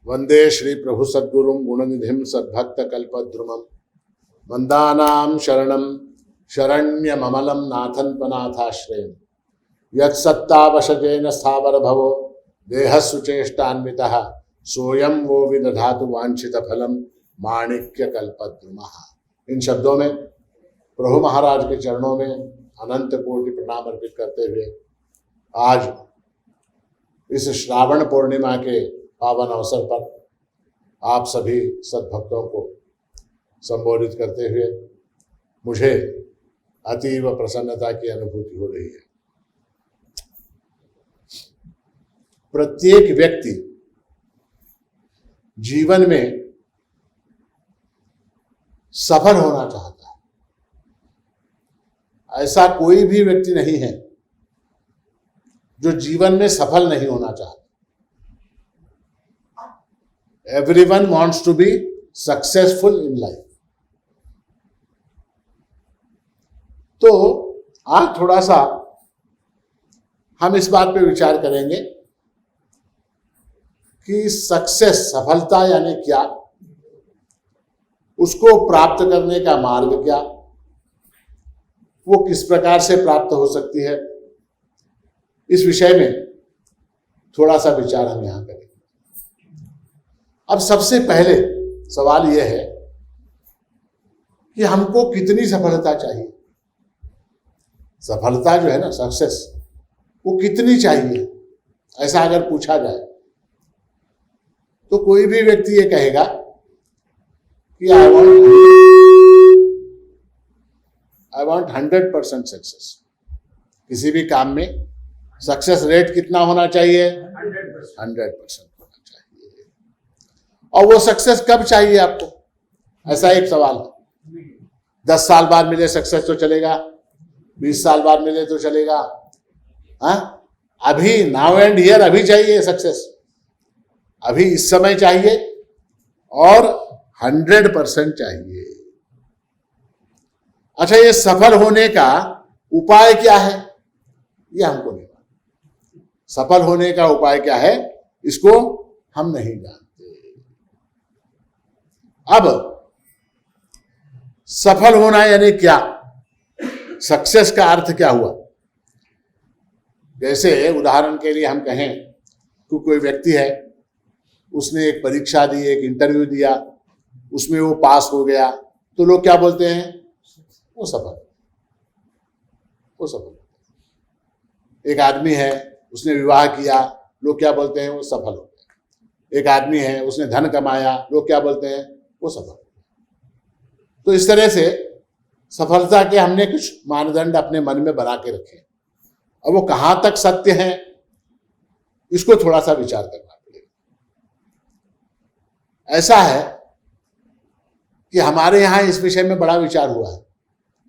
वंदे श्री प्रभु सद्गुरुं गुणनिधिं सद्भक्तकल्पद्रुमं वंदानां शरणं शरण्यममलं नाथं पनाथाश्रयं यत्सत्तावशजेन स्थावर भवो देहसुचेष्टान्वितः सोयं वो विदधातु वांछितफलं माणिक्यकल्पद्रुमः। इन शब्दों में प्रभु महाराज के चरणों में अनंत कोटि प्रणाम अर्पित करते हुए आज इस श्रावण पूर्णिमा के पावन अवसर पर आप सभी सद्भक्तों को संबोधित करते हुए मुझे अतीव प्रसन्नता की अनुभूति हो रही है। प्रत्येक व्यक्ति जीवन में सफल होना चाहता है। ऐसा कोई भी व्यक्ति नहीं है जो जीवन में सफल नहीं होना चाहता। Everyone wants to be successful in life. तो आज थोड़ा सा हम इस बात पे विचार करेंगे कि सक्सेस, सफलता यानी क्या, उसको प्राप्त करने का मार्ग क्या, वो किस प्रकार से प्राप्त हो सकती है, इस विषय में थोड़ा सा विचार हम यहां करेंगे। अब सबसे पहले सवाल यह है कि हमको कितनी सफलता चाहिए। सफलता जो है ना, सक्सेस, वो कितनी चाहिए, ऐसा अगर पूछा जाए तो कोई भी व्यक्ति ये कहेगा कि आई वांट 100% सक्सेस। किसी भी काम में सक्सेस रेट कितना होना चाहिए? 100% होना चाहिए। और वो सक्सेस कब चाहिए आपको? ऐसा एक सवाल है। 10 साल बाद मिले सक्सेस तो चलेगा, 20 साल बाद मिले तो चलेगा, हाँ? अभी नाउ एंड हियर अभी चाहिए सक्सेस, अभी इस समय चाहिए और 100% चाहिए। अच्छा, ये सफल होने का उपाय क्या है, ये हमको नहीं मालूम। सफल होने का उपाय क्या है, इसको हम नहीं जानते। अब सफल होना यानी क्या, सक्सेस का अर्थ क्या हुआ? जैसे उदाहरण के लिए हम कहें कि कोई व्यक्ति है, उसने एक परीक्षा दी, एक इंटरव्यू दिया, उसमें वो पास हो गया, तो लोग क्या बोलते हैं? वो सफल, वो सफल। एक आदमी है, उसने विवाह किया, लोग क्या बोलते हैं? वो सफल हो गया। एक आदमी है, उसने धन कमाया, लोग क्या बोलते हैं? वो सफल। तो इस तरह से सफलता के हमने कुछ मानदंड अपने मन में बना के रखे। अब वो कहां तक सत्य है, इसको थोड़ा सा विचार करना पड़ेगा। ऐसा है कि हमारे यहां इस विषय में बड़ा विचार हुआ है,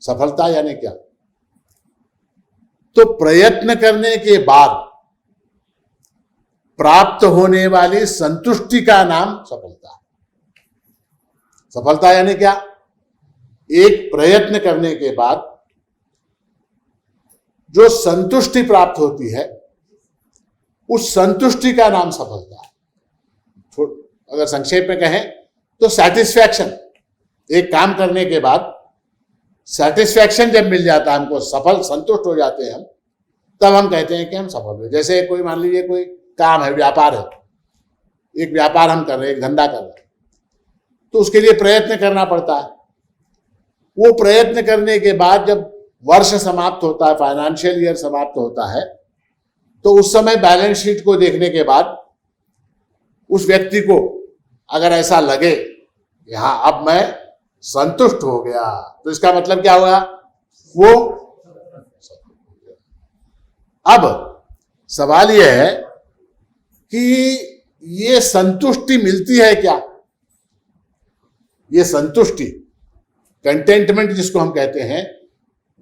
सफलता यानी क्या। तो प्रयत्न करने के बाद प्राप्त होने वाली संतुष्टि का नाम सफलता है। सफलता यानी क्या? एक प्रयत्न करने के बाद जो संतुष्टि प्राप्त होती है, उस संतुष्टि का नाम सफलता है। अगर संक्षेप में कहें तो सेटिस्फैक्शन, एक काम करने के बाद सेटिस्फैक्शन जब मिल जाता है हमको, सफल संतुष्ट हो जाते हैं हम, तब हम कहते हैं कि हम सफल हुए। जैसे कोई, मान लीजिए कोई काम है, व्यापार है, एक व्यापार हम कर रहे हैं, एक धंधा कर रहे हैं, तो उसके लिए प्रयत्न करना पड़ता है। वो प्रयत्न करने के बाद जब वर्ष समाप्त होता है, फाइनेंशियल ईयर समाप्त होता है, तो उस समय बैलेंस शीट को देखने के बाद उस व्यक्ति को अगर ऐसा लगे कि हाँ अब मैं संतुष्ट हो गया, तो इसका मतलब क्या हुआ? वो। अब सवाल यह है कि ये संतुष्टि मिलती है क्या? ये संतुष्टि, कंटेंटमेंट जिसको हम कहते हैं,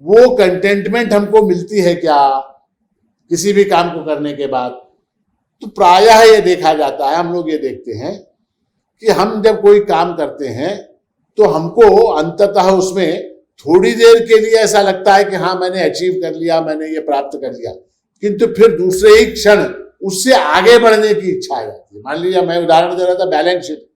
वो कंटेंटमेंट हमको मिलती है क्या किसी भी काम को करने के बाद? तो प्रायः ये देखा जाता है, हम लोग ये देखते हैं कि हम जब कोई काम करते हैं तो हमको अंततः उसमें थोड़ी देर के लिए ऐसा लगता है कि हाँ मैंने अचीव कर लिया, मैंने ये प्राप्त कर लिया, किंतु फिर दूसरे ही क्षण उससे आगे बढ़ने की इच्छा आ जाती है। मान लीजिए मैं उदाहरण दे रहा था, बैलेंस शीट,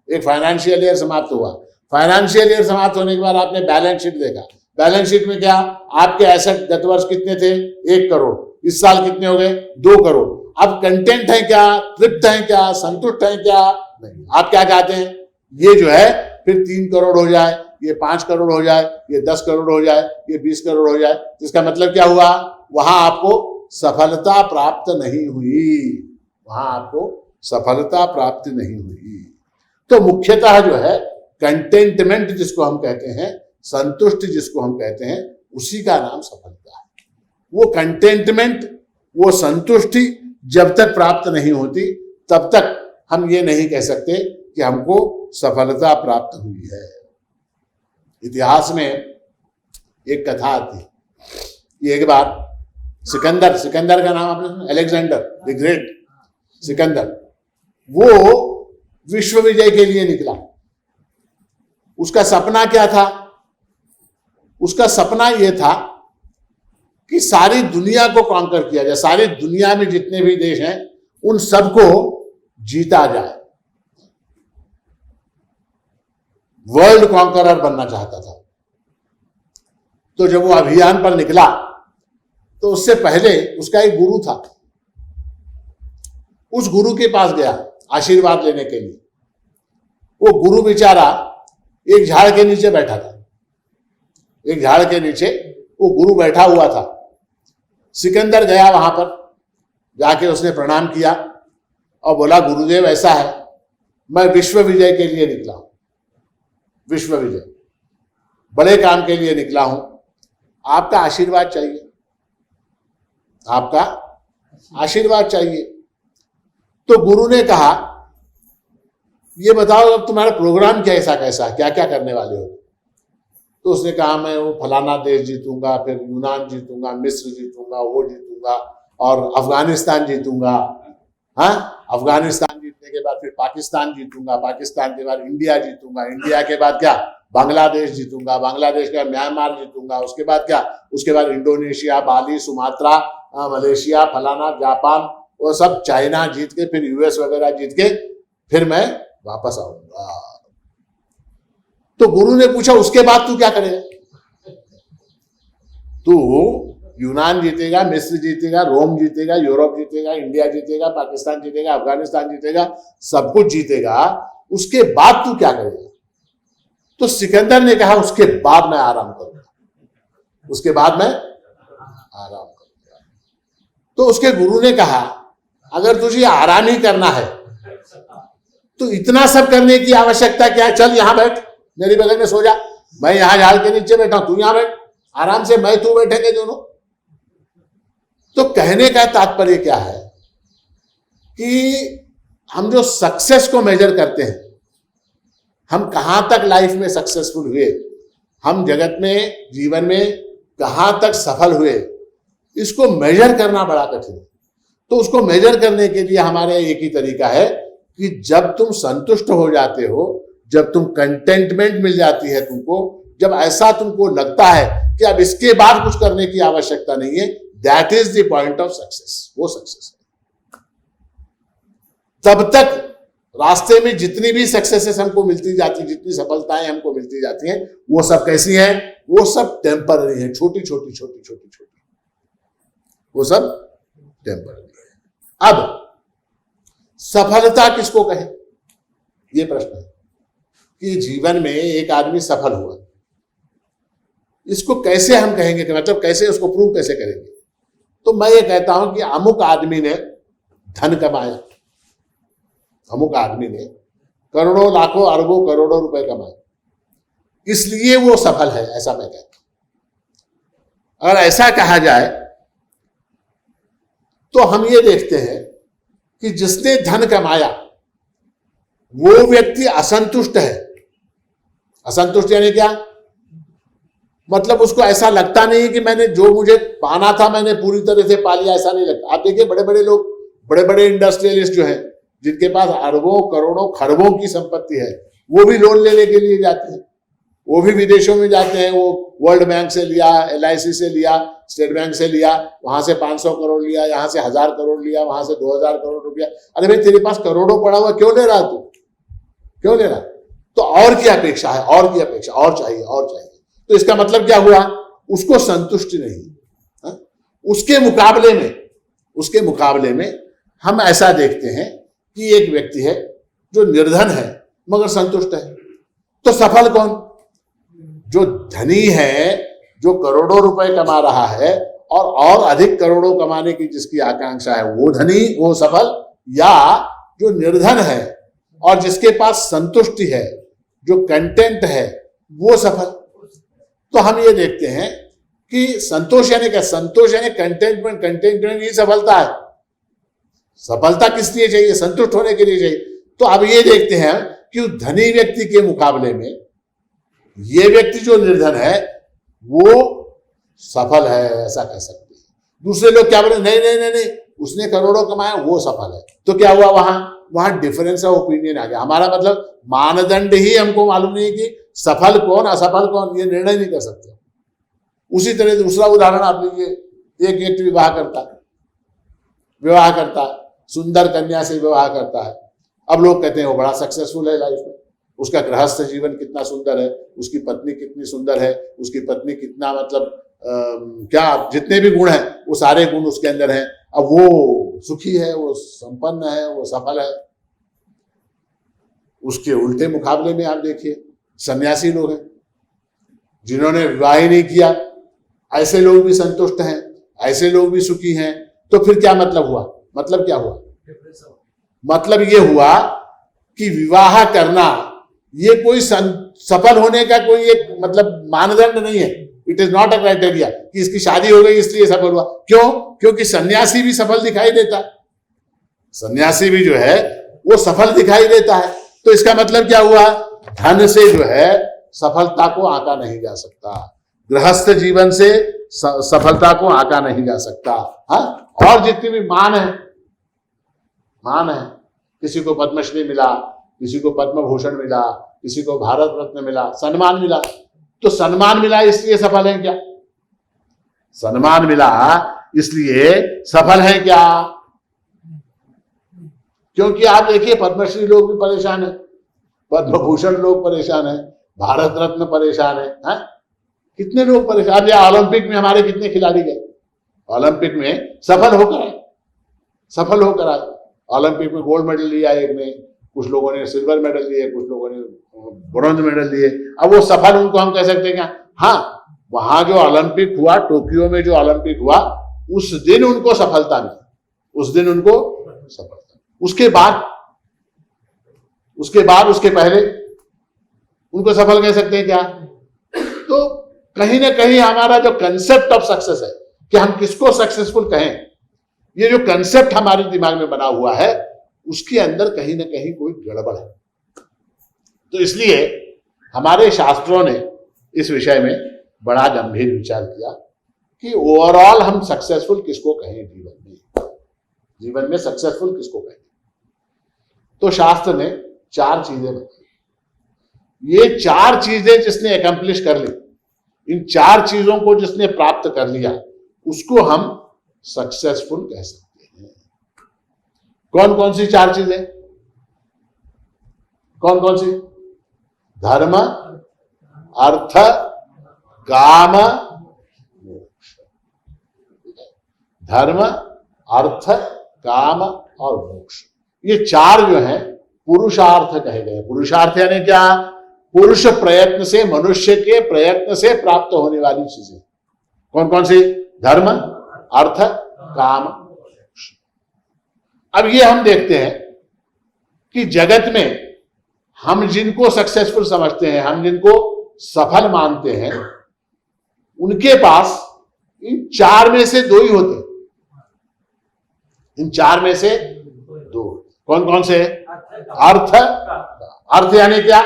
एक फाइनेंशियल ईयर समाप्त हुआ, फाइनेंशियल ईयर समाप्त होने के बाद आपने बैलेंस शीट देखा, बैलेंस शीट में क्या, आपके एसेट गत वर्ष कितने थे, 1 करोड़, इस साल कितने हो गए, 2 करोड़। अब कंटेंट है क्या, तृप्त है क्या, संतुष्ट है क्या, नहीं। आप क्या चाहते हैं, ये जो है फिर 3 करोड़ हो जाए, ये 5 करोड़ हो जाए, ये 10 करोड़ हो जाए, ये 20 करोड़ हो जाए। इसका मतलब क्या हुआ, वहां आपको सफलता प्राप्त नहीं हुई, वहां आपको सफलता प्राप्त नहीं हुई। तो मुख्यतः जो है कंटेंटमेंट जिसको हम कहते हैं, संतुष्टि जिसको हम कहते हैं, उसी का नाम सफलता है। वो कंटेंटमेंट, वो संतुष्टि जब तक प्राप्त नहीं होती तब तक हम ये नहीं कह सकते कि हमको सफलता प्राप्त हुई है। इतिहास में एक कथा आती है कि एक बार सिकंदर का नाम आपने सुना, अलेक्जेंडर द ग्रेट सिकंदर, वो विश्व विजय के लिए निकला। उसका सपना क्या था, उसका सपना यह था कि सारी दुनिया को कॉन्कर किया जाए, सारी दुनिया में जितने भी देश हैं उन सबको जीता जाए। वर्ल्ड कॉन्करर बनना चाहता था। तो जब वो अभियान पर निकला तो उससे पहले उसका एक गुरु था, उस गुरु के पास गया आशीर्वाद लेने के लिए। वो गुरु बेचारा एक झाड़ के नीचे बैठा था, एक झाड़ के नीचे वो गुरु बैठा हुआ था। सिकंदर गया वहां पर, जाके उसने प्रणाम किया और बोला, गुरुदेव ऐसा है, मैं विश्व विजय के लिए निकला हूं, विश्व विजय, बड़े काम के लिए निकला हूं, आपका आशीर्वाद चाहिए, आपका आशीर्वाद चाहिए। तो गुरु ने कहा, ये बताओ अब तुम्हारा प्रोग्राम कैसा कैसा है, क्या क्या करने वाले हो। तो उसने कहा, मैं वो फलाना देश जीतूंगा, फिर यूनान जीतूंगा, मिस्र जीतूंगा, वो जीतूंगा और अफगानिस्तान जीतूंगा। हाँ, अफगानिस्तान जीतने के बाद फिर पाकिस्तान जीतूंगा, पाकिस्तान के बाद इंडिया जीतूंगा, इंडिया के बाद क्या, बांग्लादेश जीतूंगा, बांग्लादेश के बाद म्यांमार जीतूंगा, उसके बाद क्या, उसके बाद इंडोनेशिया, बाली, सुमात्रा, मलेशिया, फलाना, जापान, वो सब, चाइना जीत के, फिर यूएस वगैरह जीत के फिर मैं वापस आऊंगा। तो गुरु ने पूछा, उसके बाद तू क्या करेगा? तू यूनान जीतेगा, मिस्र जीतेगा, रोम जीतेगा, यूरोप जीतेगा, इंडिया जीतेगा, पाकिस्तान जीतेगा, अफगानिस्तान जीतेगा, सब कुछ जीतेगा, उसके बाद तू क्या करेगा? तो सिकंदर ने कहा, उसके बाद मैं आराम करूंगा, उसके बाद मैं आराम करूंगा। तो उसके गुरु ने कहा, अगर तुझे आराम ही करना है तो इतना सब करने की आवश्यकता क्या है? चल यहां बैठ, मेरी बगल में सो जा, मैं यहां झाड़ के नीचे बैठा हूं, तू यहां बैठ, आराम से मैं तू बैठेंगे दोनों। तो कहने का तात्पर्य क्या है कि हम जो सक्सेस को मेजर करते हैं, हम कहां तक लाइफ में सक्सेसफुल हुए, हम जगत में, जीवन में कहां तक सफल हुए, इसको मेजर करना बड़ा कठिन है। तो उसको मेजर करने के लिए हमारे एक ही तरीका है कि जब तुम संतुष्ट हो जाते हो, जब तुम कंटेंटमेंट मिल जाती है तुमको, जब ऐसा तुमको लगता है कि अब इसके बाद कुछ करने की आवश्यकता नहीं है, that is the point of success, वो सक्सेस है। तब तक रास्ते में जितनी भी सक्सेसेस हमको मिलती जाती, जितनी सफलताएं हमको मिलती जाती हैं, वो सब कैसी हैं? वो सब टेम्पररी है, छोटी छोटी छोटी छोटी छोटी, वो सब टेम्पररी है। अब सफलता किसको कहे, ये प्रश्न है कि जीवन में एक आदमी सफल हुआ, इसको कैसे हम कहेंगे कि मतलब कैसे उसको प्रूव कैसे करेंगे? तो मैं ये कहता हूं कि अमुक आदमी ने धन कमाया, अमुक आदमी ने करोड़ों, लाखों, अरबों, करोड़ों रुपए कमाए, इसलिए वो सफल है, ऐसा मैं कहता हूं। अगर ऐसा कहा जाए तो हम ये देखते हैं कि जिसने धन कमाया वो व्यक्ति असंतुष्ट है। असंतुष्ट यानी क्या? मतलब उसको ऐसा लगता नहीं कि मैंने जो मुझे पाना था मैंने पूरी तरह से पा लिया, ऐसा नहीं लगता। आप देखिए बड़े बड़े लोग, बड़े बड़े इंडस्ट्रियलिस्ट जो हैं, जिनके पास अरबों, करोड़ों, खरबों की संपत्ति है, वो भी लोन लेने के लिए जाते हैं। वो भी विदेशों में जाते हैं, वो वर्ल्ड बैंक से लिया, LIC से लिया, स्टेट बैंक से लिया, वहां से 500 करोड़ लिया, यहाँ से 1000 करोड़ लिया, वहां से 2000 करोड़ रुपया। अरे भाई तेरे पास करोड़ों पड़ा हुआ, क्यों ले रहा तू, क्यों ले रहा? तो और की अपेक्षा है, और की अपेक्षा, और चाहिए, और चाहिए। तो इसका मतलब क्या हुआ, उसको संतुष्टि नहीं। उसके मुकाबले में हम ऐसा देखते हैं कि एक व्यक्ति है जो निर्धन है मगर संतुष्ट है। तो सफल कौन? जो धनी है, जो करोड़ों रुपए कमा रहा है और अधिक करोड़ों कमाने की जिसकी आकांक्षा है, वो धनी, वो सफल, या जो निर्धन है और जिसके पास संतुष्टि है, जो कंटेंट है, वो सफल? तो हम ये देखते हैं कि संतोष यानी क्या? संतोष यानी कंटेंटमेंट ही सफलता है। सफलता किस लिए चाहिए? संतुष्ट होने के लिए चाहिए। तो अब ये देखते हैं कि धनी व्यक्ति के मुकाबले में ये व्यक्ति जो निर्धन है वो सफल है, ऐसा कह सकते हैं। दूसरे लोग क्या बोले, नहीं नहीं नहीं नहीं, उसने करोड़ों कमाए, वो सफल है। तो क्या हुआ, वहां डिफरेंस ऑफ ओपिनियन आ गया। हमारा मतलब मानदंड ही हमको मालूम नहीं कि सफल कौन, असफल कौन, ये निर्णय नहीं कर सकते। उसी तरह दूसरा उदाहरण आप लीजिए, एक व्यक्ति विवाह करता है, सुंदर कन्या से विवाह करता है। अब लोग कहते हैं वो बड़ा सक्सेसफुल है लाइफ में, उसका गृहस्थ जीवन कितना सुंदर है, उसकी पत्नी कितनी सुंदर है, उसकी पत्नी कितना मतलब क्या जितने भी गुण हैं वो सारे गुण उसके अंदर हैं। अब वो सुखी है, वो संपन्न है, वो सफल है। उसके उल्टे मुकाबले में आप देखिए सन्यासी लोग हैं जिन्होंने विवाह ही नहीं किया, ऐसे लोग भी संतुष्ट हैं, ऐसे लोग भी सुखी हैं। तो फिर क्या मतलब हुआ? मतलब क्या हुआ? मतलब ये हुआ कि विवाह करना ये कोई सफल होने का कोई एक मतलब मानदंड नहीं है। It is not a criteria कि इसकी शादी हो गई इसलिए सफल हुआ। क्यों? क्योंकि सन्यासी भी सफल दिखाई देता है, सन्यासी भी जो है वो सफल दिखाई देता है। तो इसका मतलब क्या हुआ? धन से जो है सफलता को आंका नहीं जा सकता, गृहस्थ जीवन से सफलता को आंका नहीं जा सकता। हाँ, और जितनी भी मान है, किसी को पद्मश्री मिला, किसी को पद्म भूषण मिला, किसी को भारत रत्न मिला, सम्मान मिला, तो सम्मान मिला इसलिए सफल है क्या? सम्मान मिला इसलिए सफल है क्या? क्योंकि आप देखिए पद्मश्री लोग भी परेशान है, पद्म भूषण लोग परेशान है, भारत रत्न परेशान है, हाँ? कितने लोग परेशान। या ओलंपिक में हमारे कितने खिलाड़ी गए, ओलंपिक में सफल होकर आए। ओलंपिक में गोल्ड मेडल लिया एक ने, कुछ लोगों ने सिल्वर मेडल लिए, कुछ लोगों ने ब्रॉन्ज मेडल लिए। अब वो सफल उनको हम कह सकते हैं क्या? हाँ, वहां जो ओलंपिक हुआ, टोक्यो में जो ओलंपिक हुआ, उस दिन उनको सफलता मिली, उस दिन उनको सफलता। उसके बाद उसके पहले उनको सफल कह सकते हैं क्या? तो कहीं ना कहीं हमारा जो कंसेप्ट ऑफ सक्सेस है कि हम किसको सक्सेसफुल कहें, ये जो कंसेप्ट हमारे दिमाग में बना हुआ है, उसके अंदर कहीं ना कहीं कोई गड़बड़ है। तो इसलिए हमारे शास्त्रों ने इस विषय में बड़ा गंभीर विचार किया कि ओवरऑल हम सक्सेसफुल किसको कहें, जीवन में सक्सेसफुल किसको कहें। तो शास्त्र ने 4 चीजें बताई। ये 4 चीजें जिसने अकम्प्लिश कर ली, इन 4 चीजों को जिसने प्राप्त कर लिया, उसको हम सक्सेसफुल कह सकते हैं। कौन कौन सी 4 चीजें? कौन कौन सी? धर्म, अर्थ, काम, मोक्ष। धर्म, अर्थ, काम और मोक्ष, ये 4 जो हैं पुरुषार्थ कहे गए। पुरुषार्थ यानी क्या? पुरुष प्रयत्न से, मनुष्य के प्रयत्न से प्राप्त होने वाली चीजें। कौन कौन सी? धर्म, अर्थ, काम, मोक्ष। अब ये हम देखते हैं कि जगत में हम जिनको सक्सेसफुल समझते हैं, हम जिनको सफल मानते हैं, उनके पास इन 4 में से 2 ही होते हैं। इन 4 में से 2 कौन कौन से? अर्थ यानी क्या?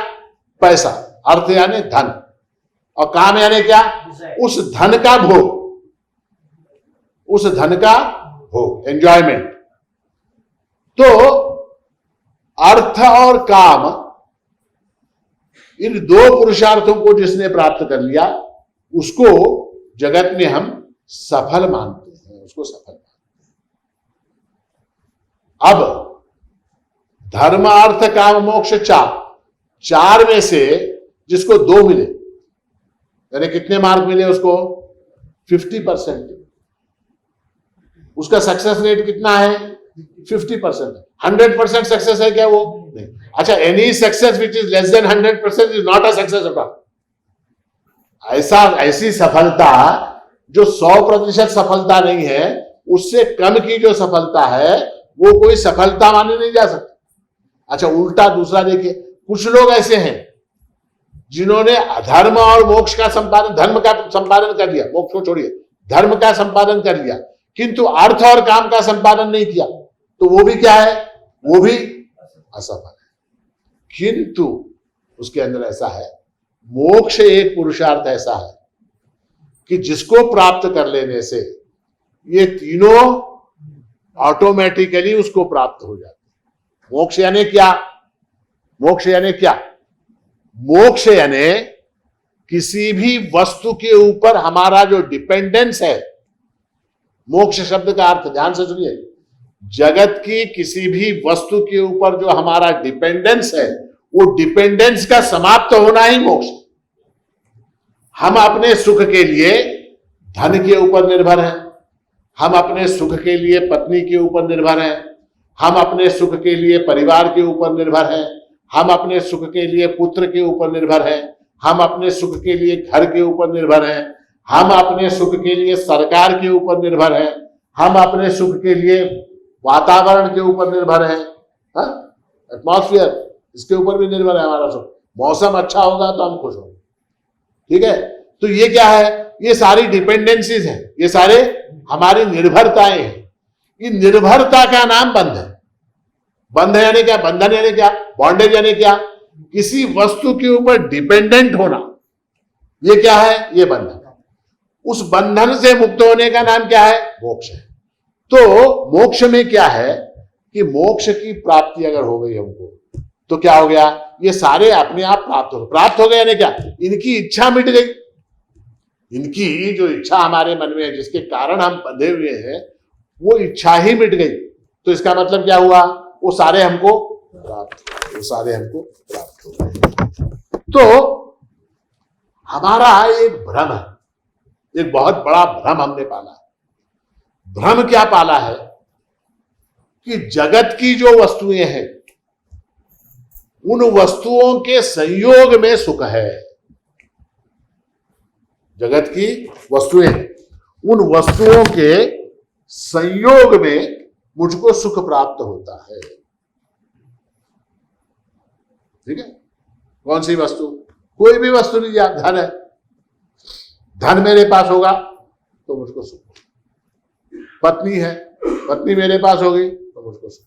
पैसा। अर्थ यानी धन। और काम यानी क्या? उस धन का भोग, उस धन का भोग, एंजॉयमेंट। तो अर्थ और काम इन दो पुरुषार्थों को जिसने प्राप्त कर लिया उसको जगत में हम सफल मानते हैं, उसको सफल मानते हैं। अब धर्म अर्थ काम मोक्ष चार में से जिसको 2 मिले, यानी कितने मार्क मिले उसको 50%, उसका सक्सेस रेट कितना है 50%। 100% सक्सेस है क्या वो? नहीं। अच्छा, any success which is less than 100% is not a success at all. ऐसी सफलता जो 100% सफलता नहीं है, उससे कम की जो सफलता है वो कोई सफलता मानी नहीं जा सकती। अच्छा, उल्टा दूसरा देखिए, कुछ लोग ऐसे हैं जिन्होंने धर्म और मोक्ष का संपादन, धर्म का संपादन कर लिया, मोक्ष को छोड़िए, धर्म का संपादन कर लिया, किंतु अर्थ और काम का संपादन नहीं किया, तो वो भी क्या है? वो भी असफल है। किंतु उसके अंदर ऐसा है, मोक्ष एक पुरुषार्थ ऐसा है कि जिसको प्राप्त कर लेने से ये तीनों ऑटोमेटिकली उसको प्राप्त हो जाते। मोक्ष यानी क्या? मोक्ष यानी क्या? मोक्ष यानी किसी भी वस्तु के ऊपर हमारा जो डिपेंडेंस है, मोक्ष शब्द का अर्थ ध्यान से सुनिए, जगत की किसी भी वस्तु के ऊपर जो हमारा डिपेंडेंस है, वो डिपेंडेंस का समाप्त होना ही मोक्ष। हम अपने सुख के लिए धन के ऊपर निर्भर हैं, हम अपने सुख के लिए पत्नी के ऊपर निर्भर हैं, हम अपने सुख के लिए परिवार के ऊपर निर्भर हैं, हम अपने सुख के लिए पुत्र के ऊपर निर्भर हैं, हम अपने सुख के लिए घर के ऊपर निर्भर हैं, हम अपने सुख के लिए सरकार के ऊपर निर्भर हैं, हम अपने सुख के लिए वातावरण के ऊपर निर्भर हैं, एटमॉस्फेयर, इसके ऊपर भी निर्भर है हमारा सुख। मौसम अच्छा होगा तो हम खुश होंगे, ठीक है? तो ये क्या है? ये सारी डिपेंडेंसीज हैं, ये सारे हमारी निर्भरताएं हैं। ये निर्भरता का नाम बंध है। बंध यानी क्या? बंधन यानी क्या? बॉन्डेज यानी क्या? किसी वस्तु के ऊपर डिपेंडेंट होना, ये क्या है? ये बंधन। उस बंधन से मुक्त होने का नाम क्या है? मोक्ष है। तो मोक्ष में क्या है कि मोक्ष की प्राप्ति अगर हो गई हमको, तो क्या हो गया? ये सारे अपने आप प्राप्त हो गए यानी क्या? इनकी इच्छा मिट गई। इनकी जो इच्छा हमारे मन में है, जिसके कारण हम बंधे हुए हैं, वो इच्छा ही मिट गई। तो इसका मतलब क्या हुआ? वो सारे हमको प्राप्त हो गए। तो हमारा एक भ्रम है, एक बहुत बड़ा भ्रम हमने पाला है। भ्रम क्या पाला है कि जगत की जो वस्तुएं हैं, उन वस्तुओं के संयोग में सुख है। जगत की वस्तुएं, उन वस्तुओं के संयोग में मुझको सुख प्राप्त होता है। ठीक है? कौन सी वस्तु? कोई भी वस्तु लीजिए आप, धन है, धन मेरे पास होगा तो मुझको सुख। पत्नी है, पत्नी मेरे पास होगी तो मुझको सुख।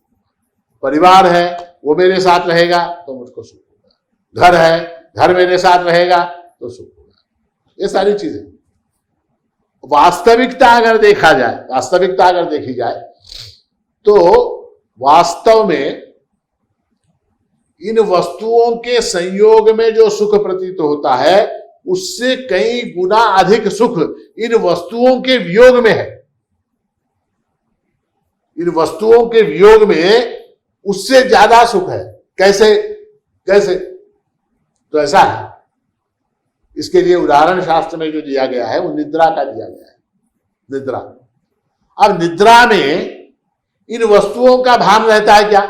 परिवार है, वो मेरे साथ रहेगा तो मुझको सुख होगा। घर है, घर मेरे साथ रहेगा तो सुख होगा। ये सारी चीजें वास्तविकता अगर देखा जाए, वास्तविकता अगर देखी जाए, तो वास्तव में इन वस्तुओं के संयोग में जो सुख प्रतीत होता है, उससे कई गुना अधिक सुख इन वस्तुओं के वियोग में है। इन वस्तुओं के वियोग में उससे ज्यादा सुख है। कैसे? कैसे? तो ऐसा है, इसके लिए उदाहरण शास्त्र में जो दिया गया है वो निद्रा का दिया गया है। निद्रा। अब निद्रा में इन वस्तुओं का भान रहता है क्या?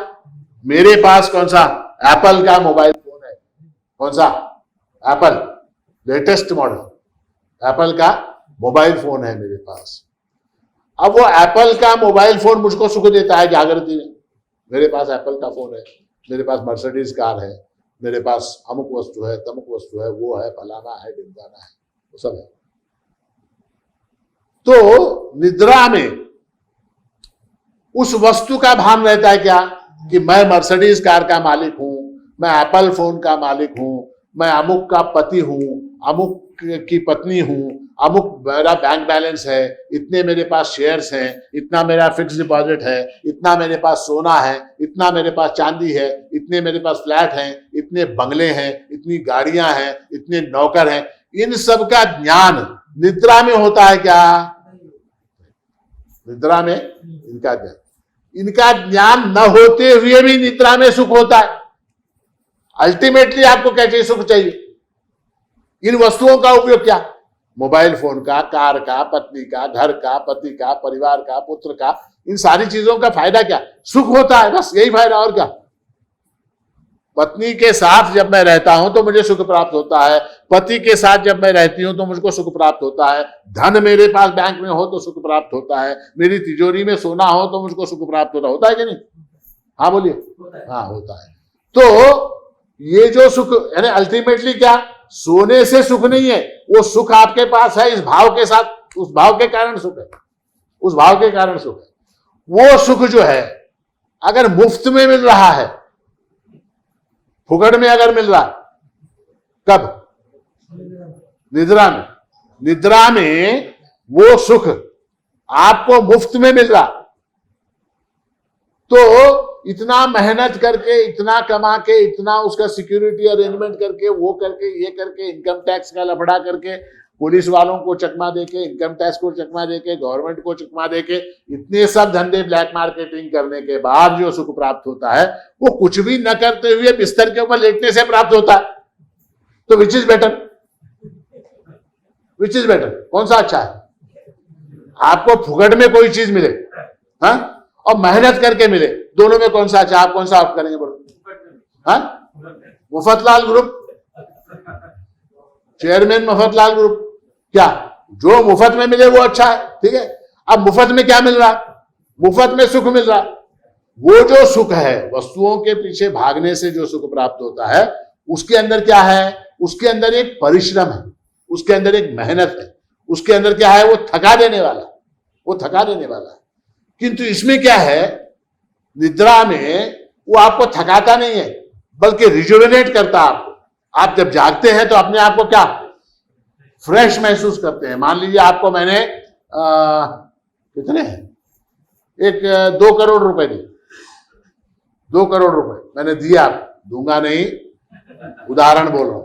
मेरे पास कौन सा? एप्पल का मोबाइल फोन है। कौन सा? एप्पल, लेटेस्ट मॉडल एप्पल का मोबाइल फोन है मेरे पास। अब वो एप्पल का मोबाइल फोन मुझको सुख देता है जागृति में। मेरे पास एप्पल का फोन है, मेरे पास मर्सिडीज कार है, मेरे पास अमुक वस्तु है, तमुक वस्तु है, वो है, फलाना है, ढिमकाना है, वो सब है। तो निद्रा में उस वस्तु का भान रहता है क्या? कि मैं मर्सिडीज कार का मालिक हूं, मैं एप्पल फोन का मालिक हूं, मैं अमुक का पति हूं, अमुक की पत्नी हूं, अमुक मेरा बैंक बैलेंस है, इतने मेरे पास शेयर्स हैं, इतना मेरा फिक्स डिपॉजिट है, इतना मेरे पास सोना है, इतना मेरे पास चांदी है, इतने मेरे पास फ्लैट हैं, इतने बंगले हैं, इतनी गाड़ियां हैं, इतने नौकर हैं, इन सब का ज्ञान निद्रा में होता है क्या? निद्रा में इनका ज्ञान न होते हुए भी निद्रा में सुख होता है। अल्टीमेटली आपको क्या चाहिए? सुख चाहिए। इन वस्तुओं का उपयोग क्या? मोबाइल फोन का, कार का, पत्नी का, घर का, पति का, परिवार का, पुत्र का, इन सारी चीजों का फायदा क्या? सुख होता है, बस यही फायदा, और क्या। पत्नी के साथ जब मैं रहता हूं तो मुझे सुख प्राप्त होता है, पति के साथ जब मैं रहती हूं तो मुझको सुख प्राप्त होता है, धन मेरे पास बैंक में हो तो सुख प्राप्त होता है, मेरी तिजोरी में सोना हो तो मुझको सुख प्राप्त होता है कि नहीं? हाँ बोलिए। हाँ, होता है। तो ये जो सुख यानी अल्टीमेटली क्या? सोने से सुख नहीं है, वो सुख आपके पास है इस भाव के साथ, उस भाव के कारण सुख है, उस भाव के कारण सुख है। वो सुख जो है अगर मुफ्त में मिल रहा है, फुकड़ में अगर मिल रहा है, कब? निद्रा में। निद्रा में वो सुख आपको मुफ्त में मिल रहा, तो इतना मेहनत करके, इतना कमा के, इतना उसका सिक्योरिटी अरेंजमेंट करके, वो करके, ये करके, इनकम टैक्स का लफड़ा करके, पुलिस वालों को चकमा देके, इनकम टैक्स को चकमा देके, गवर्नमेंट को चकमा देके, इतने सब धंधे ब्लैक मार्केटिंग करने के बाद जो सुख प्राप्त होता है वो कुछ भी न करते हुए बिस्तर के ऊपर लेटने से प्राप्त होता है। तो which is better? Which is better? कौन सा अच्छा है? आपको फुकट में कोई चीज मिले, हाँ, और मेहनत करके मिले, दोनों में कौन सा अच्छा? आप कौन सा आप करेंगे बोलो? हाँ, मुफ्तलाल ग्रुप, चेयरमैन मुफ्तलाल ग्रुप, क्या जो मुफ्त में मिले वो अच्छा है, ठीक है। अब मुफ्त में क्या मिल रहा? मुफ्त में सुख मिल रहा। वो जो सुख है, वस्तुओं के पीछे भागने से जो सुख प्राप्त होता है, उसके अंदर क्या है? उसके अंदर एक परिश्रम है, उसके अंदर एक मेहनत है, उसके अंदर क्या है? वो थका देने वाला, वो थका देने वाला है। किंतु इसमें क्या है? निद्रा में वो आपको थकाता नहीं है, बल्कि रिजुवेनेट करता है आपको। आप जब जागते हैं तो अपने आप को क्या फ्रेश महसूस करते हैं। मान लीजिए आपको मैंने कितने 2 करोड़ रुपए दिए, 2 करोड़ रुपए मैंने दिए, आप दूंगा नहीं, उदाहरण बोल रहा हूं।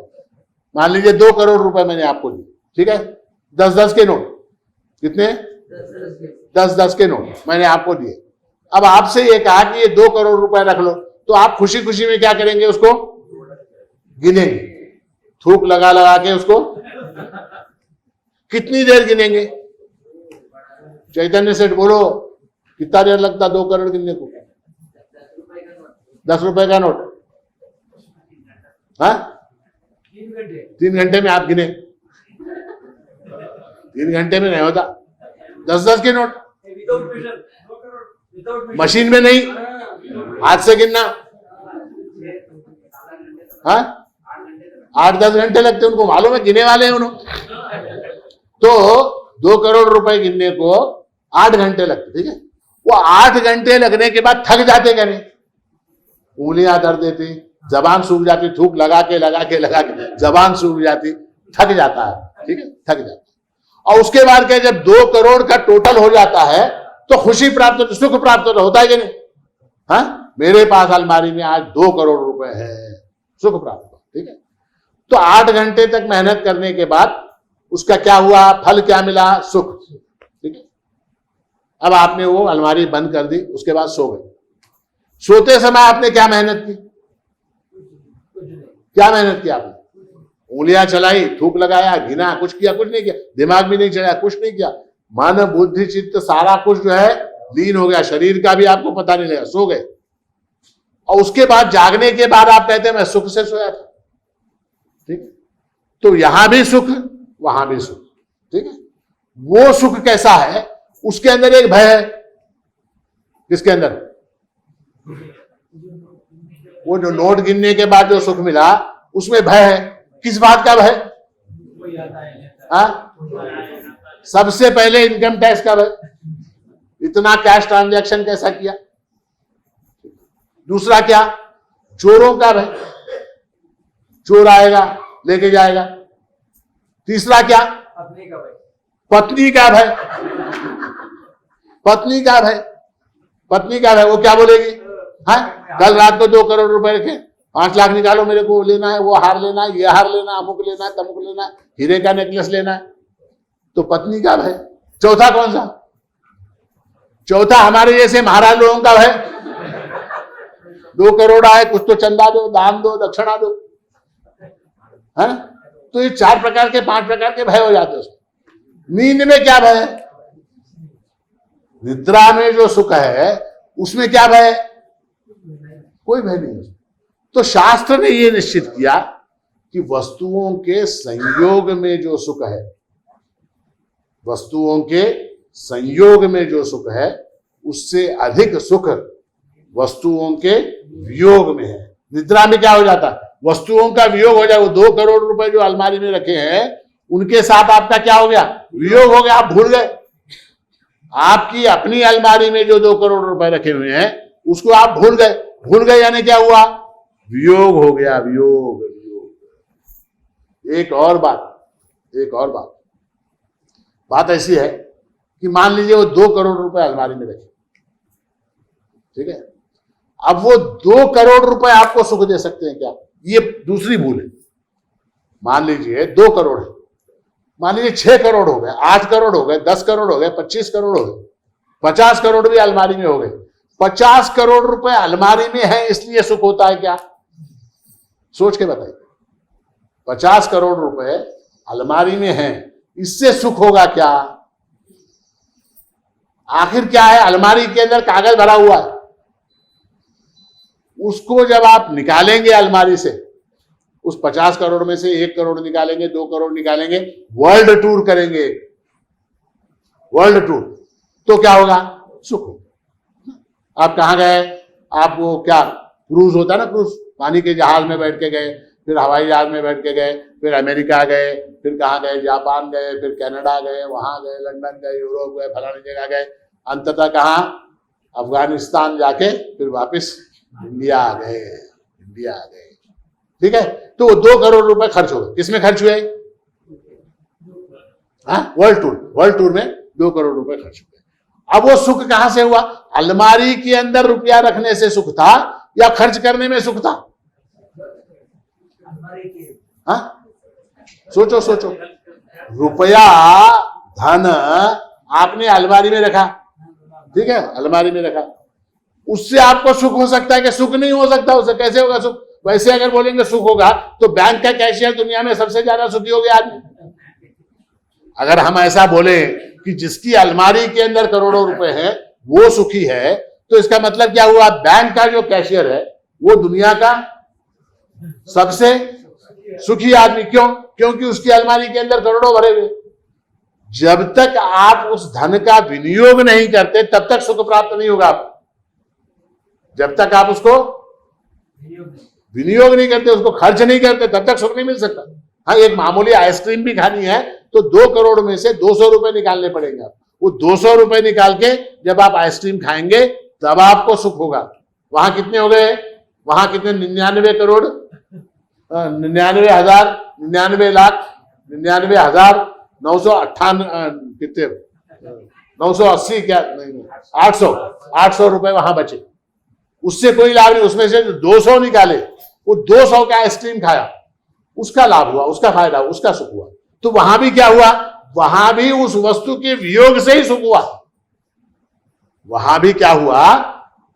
मान लीजिए 2 करोड़ रुपए मैंने आपको दिए, ठीक है। 10-10 के नोट, कितने? 10-10 के नोट मैंने आपको दिए। अब आपसे ये कहा कि ये 2 करोड़ रुपए रख लो, तो आप खुशी खुशी में क्या करेंगे? उसको गिनेंगे, थूक लगा लगा के उसको। कितनी देर गिनेंगे? चैतन्य सेठ बोलो, कितना देर लगता 2 करोड़ गिनने को? 10 रुपए का नोट, हाँ, 3 घंटे में आप गिने। 3 घंटे में नहीं होता। 10-10 के नोट, मशीन में नहीं, हाथ से गिनना, हाँ, 8-10 घंटे लगते, उनको मालूम है, गिने वाले हैं उन्होंने। तो 2 करोड़ रुपए गिनने को 8 घंटे लगते, ठीक है। वो 8 घंटे लगने के बाद थक जाते क्या नहीं? उंगलियां दर्द देती, जबान सूख जाती, थूक लगा के जबान सूख जाती, थक जाता है, ठीक है, थक जाता है। और उसके बाद क्या, जब 2 करोड़ का टोटल हो जाता है तो खुशी प्राप्त होती, सुख प्राप्त होता है कि नहीं? हाँ, मेरे पास अलमारी में आज 2 करोड़ रुपए है, सुख प्राप्त हो, ठीक है। तो 8 घंटे तक मेहनत करने के बाद उसका क्या हुआ? फल क्या मिला? सुख, ठीक है। अब आपने वो अलमारी बंद कर दी, उसके बाद सो गए। सोते समय आपने क्या मेहनत की? क्या मेहनत की आपने? उंगलियां चलाई, थूक लगाया, गिना, कुछ किया? कुछ नहीं किया। दिमाग भी नहीं चलाया, कुछ नहीं किया। मन बुद्धि चित्त सारा कुछ जो है लीन हो गया, शरीर का भी आपको पता नहीं लगा, सो गए। और उसके बाद जागने के बाद आप कहते हैं मैं सुख से सोया था, ठीक है। तो यहां भी सुख, वहां भी सुख, ठीक है। वो सुख कैसा है? उसके अंदर एक भय है। किसके अंदर? वो जो नोट गिनने के बाद जो सुख मिला उसमें भय है। किस बात का भय? सबसे पहले इनकम टैक्स का भय, इतना कैश ट्रांजैक्शन कैसा किया। दूसरा क्या? चोरों का भय, चोर आएगा लेके जाएगा। तीसरा क्या? पत्नी का भय, पत्नी का भय, पत्नी का भय, वो क्या बोलेगी? हाँ, कल रात को 2 करोड़ रुपए रखे, 5 लाख निकालो, मेरे को लेना है, वो हार लेना है, ये हार लेना है, अमुक लेना है, तमुक लेना है, हीरे का नेकलेस लेना है, तो पत्नी का भय। चौथा कौन सा? चौथा हमारे जैसे महाराज लोगों का भय, 2 करोड़ आए, कुछ तो चंदा दो, दान दो, दक्षिणा दो, है ना? तो ये 4 प्रकार के 5 प्रकार के भय हो जाते हैं। नींद में क्या भय है? निद्रा में जो सुख है उसमें क्या भय है? कोई भय नहीं है। तो शास्त्र ने यह निश्चित किया कि वस्तुओं के संयोग में जो सुख है, वस्तुओं के संयोग में जो सुख है, उससे अधिक सुख वस्तुओं के वियोग में है। निद्रा में क्या हो जाता है? वस्तुओं का वियोग हो जाए। वो 2 करोड़ रुपए जो अलमारी में रखे हैं उनके साथ आपका क्या हो गया? वियोग हो गया, आप भूल गए। आपकी अपनी अलमारी में जो 2 करोड़ रुपए रखे हुए हैं उसको आप भूल गए। भूल गए यानी क्या हुआ? वियोग हो गया, वियोग, वियोग। एक और बात ऐसी है कि मान लीजिए वो 2 करोड़ रुपए अलमारी में रखे, ठीक है? अब वो 2 करोड़ रुपए आपको सुख दे सकते हैं क्या? ये दूसरी भूल है। मान लीजिए 2 करोड़ है, मान लीजिए 6 करोड़ हो गए, 8 करोड़ हो गए, 10 करोड़ हो गए, 25 करोड़ हो गए, 50 करोड़ भी अलमारी में हो गए। 50 करोड़ रुपए अलमारी में है इसलिए सुख होता है क्या? सोच के बताइए। 50 करोड़ रुपए अलमारी में है, इससे सुख होगा क्या? आखिर क्या है? अलमारी के अंदर कागज भरा हुआ है, उसको जब आप निकालेंगे अलमारी से, उस 50 करोड़ में से 1 करोड़ निकालेंगे, 2 करोड़ निकालेंगे, वर्ल्ड टूर करेंगे, वर्ल्ड टूर, तो क्या होगा? सुख होगा। आप कहां गए? आप वो क्या क्रूज होता है ना, क्रूज, पानी के जहाज में बैठ के गए, फिर हवाई जहाज में बैठ के गए, फिर अमेरिका गए, फिर कहां गए? जापान गए, फिर कनाडा गए, वहां गए, लंदन गए, यूरोप गए, फलानी जगह गए, अंततः कहां? अफगानिस्तान जाके फिर वापस इंडिया आ गए, इंडिया आ गए, ठीक है? तो 2 करोड़ रुपए खर्च हो गए। किसमें खर्च हुए? वर्ल्ड टूर में 2 करोड़ रुपए खर्च हुए। अब वो सुख कहां से हुआ? अलमारी के अंदर रुपया रखने से सुख था या खर्च करने में सुख था? हाँ, सोचो सोचो। रुपया, धन आपने अलमारी में रखा, ठीक है, अलमारी में रखा, उससे आपको सुख हो सकता है कि सुख नहीं हो सकता? उससे कैसे होगा सुख? वैसे अगर बोलेंगे सुख होगा तो बैंक का कैशियर दुनिया में सबसे ज्यादा सुखी हो गया आदमी। अगर हम ऐसा बोले कि जिसकी अलमारी के अंदर करोड़ों रुपए हैं वो सुखी है, तो इसका मतलब क्या हुआ? बैंक का जो कैशियर है वो दुनिया का सबसे सुखी आदमी। क्यों? क्योंकि उसकी अलमारी के अंदर करोड़ों भरे हुए। जब तक आप उस धन का विनियोग नहीं करते तब तक सुख प्राप्त नहीं होगा आपको। जब तक आप उसको विनियोग नहीं करते, उसको खर्च नहीं करते, तब तक सुख नहीं मिल सकता। हाँ, एक मामूली आइसक्रीम भी खानी है तो 2 करोड़ में से 200 रुपए निकालने पड़ेंगे। आप वो 200 रुपए निकाल के जब आप आइसक्रीम खाएंगे तब आपको सुख होगा। वहां कितने हो गए? वहां कितने? 99 करोड़ 99 हजार 99 लाख 99 हजार 998 कितने 980 क्या नहीं 800 रुपए वहां बचे। उससे कोई लाभ नहीं। उसमें से 200 निकाले, वो 200 का आइसक्रीम खाया, उसका लाभ हुआ, उसका फायदा हुआ, उसका सुख हुआ। तो वहां भी क्या हुआ? वहां भी उस वस्तु के वियोग से ही सुख हुआ। वहां भी क्या हुआ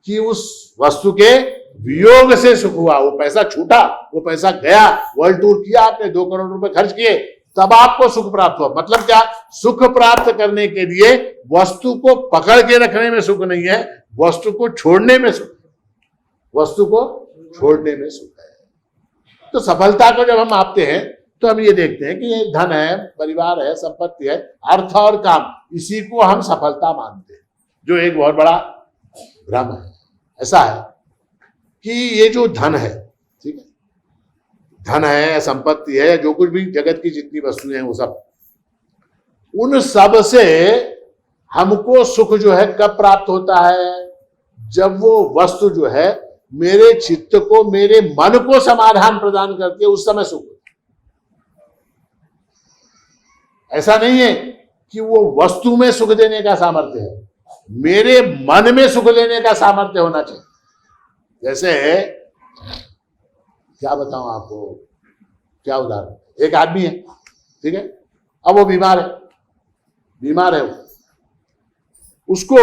कि उस वस्तु के वियोग से सुख हुआ। वो पैसा छूटा, वो पैसा गया, वर्ल्ड टूर किया आपने, 2 करोड़ रुपए खर्च किए, तब आपको सुख प्राप्त हुआ। मतलब क्या? सुख प्राप्त करने के लिए वस्तु को पकड़ के रखने में सुख नहीं है, वस्तु को छोड़ने में सुख, वस्तु को छोड़ने में सुख है। तो सफलता को जब हम मापते हैं तो हम ये देखते हैं कि ये धन है, परिवार है, संपत्ति है, अर्थ और काम, इसी को हम सफलता मानते हैं, जो एक बहुत बड़ा भ्रम है। ऐसा है कि ये जो धन है, ठीक है, धन है, संपत्ति है, जो कुछ भी जगत की जितनी वस्तुएं हैं वो सब, उन सब से हमको सुख जो है कब प्राप्त होता है? जब वो वस्तु जो है मेरे चित्त को, मेरे मन को समाधान प्रदान करती है, उस समय सुख होता है। ऐसा नहीं है कि वो वस्तु में सुख देने का सामर्थ्य है, मेरे मन में सुख लेने का सामर्थ्य होना चाहिए। जैसे क्या बताऊं आपको, क्या उदाहरण, एक आदमी है, ठीक है, अब वो बीमार है वो, उसको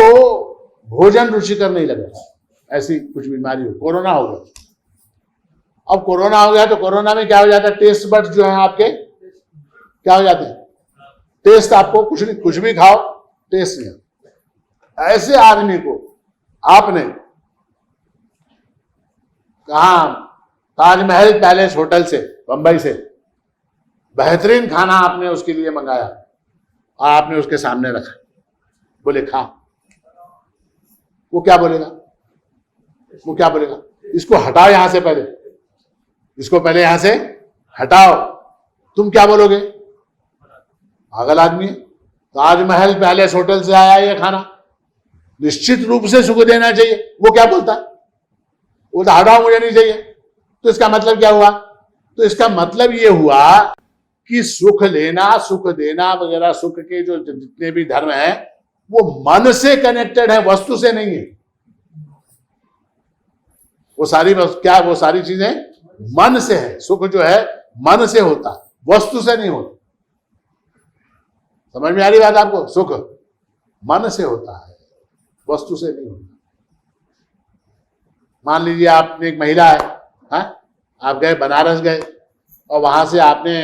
भोजन रुचिकर नहीं लग रहा, ऐसी कुछ बीमारी हो, कोरोना हो गया। अब कोरोना हो गया तो कोरोना में क्या हो जाता है, टेस्ट बड्स जो है आपके क्या हो जाते हैं, टेस्ट, आपको कुछ भी खाओ टेस्ट नहीं आता। ऐसे आदमी को आपने कहा ताजमहल पैलेस होटल से, बंबई से बेहतरीन खाना आपने उसके लिए मंगाया और आपने उसके सामने रखा, बोले खा, वो क्या बोलेगा, इसको हटाओ यहां से, इसको पहले यहां से हटाओ, तुम क्या बोलोगे, पागल आदमी है, ताजमहल पैलेस होटल से आया ये खाना, निश्चित रूप से सुख देना चाहिए। वो क्या बोलता है, वो तो हटाओ, मुझे नहीं चाहिए। तो इसका मतलब क्या हुआ, तो इसका मतलब ये हुआ कि सुख लेना, सुख देना वगैरह, सुख के जो जितने भी धर्म हैं वो मन से कनेक्टेड है, वस्तु से नहीं है। वो सारी चीजें मन से है, सुख जो है मन से होता, वस्तु से नहीं होता। समझ में आ रही बात आपको, सुख मन से होता है, वस्तु से नहीं होता। मान लीजिए आप एक महिला है, आप गए बनारस गए और वहां से आपने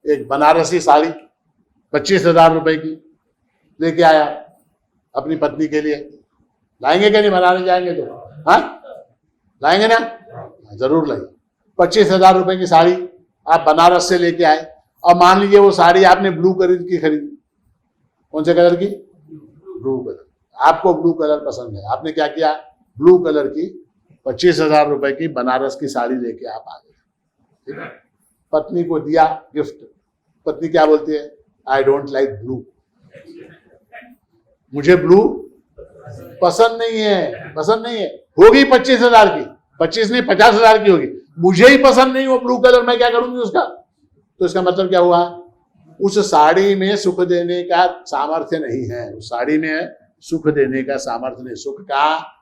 एक बनारसी साड़ी 25,000 रुपए की लेके आया अपनी पत्नी के लिए, लाएंगे क्या नहीं, बनारस जाएंगे तो, लाएंगे ना, जरूर लाएंगे। 25,000 रुपए की साड़ी आप बनारस से लेके आए और मान लीजिए वो साड़ी आपने ब्लू कलर की खरीदी, कौन से कलर की, ब्लू कलर, आपको ब्लू कलर पसंद है, आपने क्या किया, ब्लू कलर की 25,000 रुपए की बनारस की साड़ी लेके आप आ गए, ठीक है, पत्नी को दिया गिफ्ट। पत्नी क्या बोलती है, आई डोंट लाइक ब्लू, मुझे ब्लू पसंद नहीं है, होगी 25,000 की, 25 नहीं 50,000 की होगी, मुझे ही पसंद नहीं वो ब्लू कलर, मैं क्या करूंगी उसका। तो इसका मतलब क्या हुआ, उस साड़ी में सुख देने का सामर्थ्य नहीं है, उस साड़ी में सुख देने का सामर्थ्य नहीं, सुख का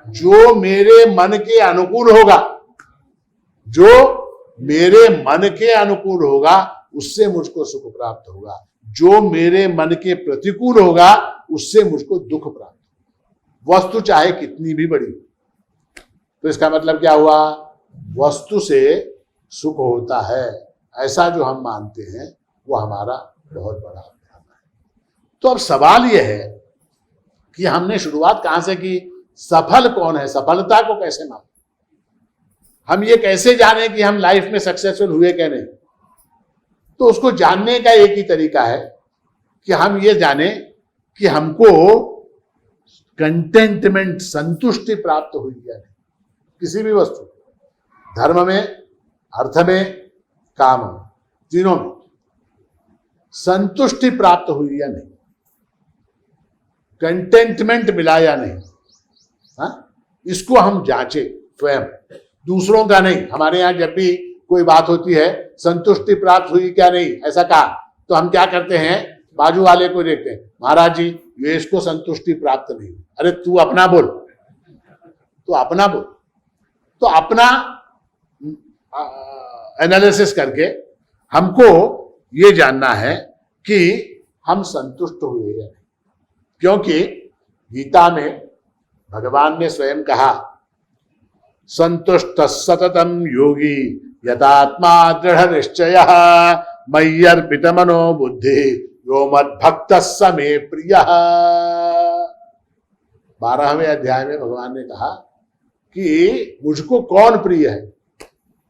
जो मेरे मन के अनुकूल होगा, जो मेरे मन के अनुकूल होगा उससे मुझको सुख प्राप्त होगा, जो मेरे मन के प्रतिकूल होगा उससे मुझको दुख प्राप्त होगा, वस्तु चाहे कितनी भी बड़ी। तो इसका मतलब क्या हुआ, वस्तु से सुख होता है, ऐसा जो हम मानते हैं वो हमारा बहुत बड़ा भ्रम है। तो अब सवाल यह है कि हमने शुरुआत कहां से की, सफल कौन है, सफलता को कैसे मापें, हम ये कैसे जाने कि हम लाइफ में सक्सेसफुल हुए क्या नहीं। तो उसको जानने का एक ही तरीका है कि हम ये जाने कि हमको कंटेंटमेंट, संतुष्टि प्राप्त हुई या नहीं, किसी भी वस्तु, धर्म में, अर्थ में, काम में, तीनों में संतुष्टि प्राप्त हुई या नहीं, कंटेंटमेंट मिला या नहीं, इसको हम जांचे स्वयं, दूसरों का नहीं। हमारे यहां जब भी कोई बात होती है संतुष्टि प्राप्त हुई क्या नहीं ऐसा कहा, तो हम क्या करते हैं, बाजू वाले को देखते हैं, महाराज जी ये इसको संतुष्टि प्राप्त नहीं, अरे तू अपना बोल, तो अपना एनालिसिस करके हमको ये जानना है कि हम संतुष्ट हुए या नहीं। क्योंकि गीता में भगवान ने स्वयं कहा, संतुष्ट सततम योगी यतात्मा दृढ़ निश्चय मय्यर्पित मनो बुद्धि यो मद्भक्त स मे प्रिय। 12वें अध्याय में भगवान ने कहा कि मुझको कौन प्रिय है,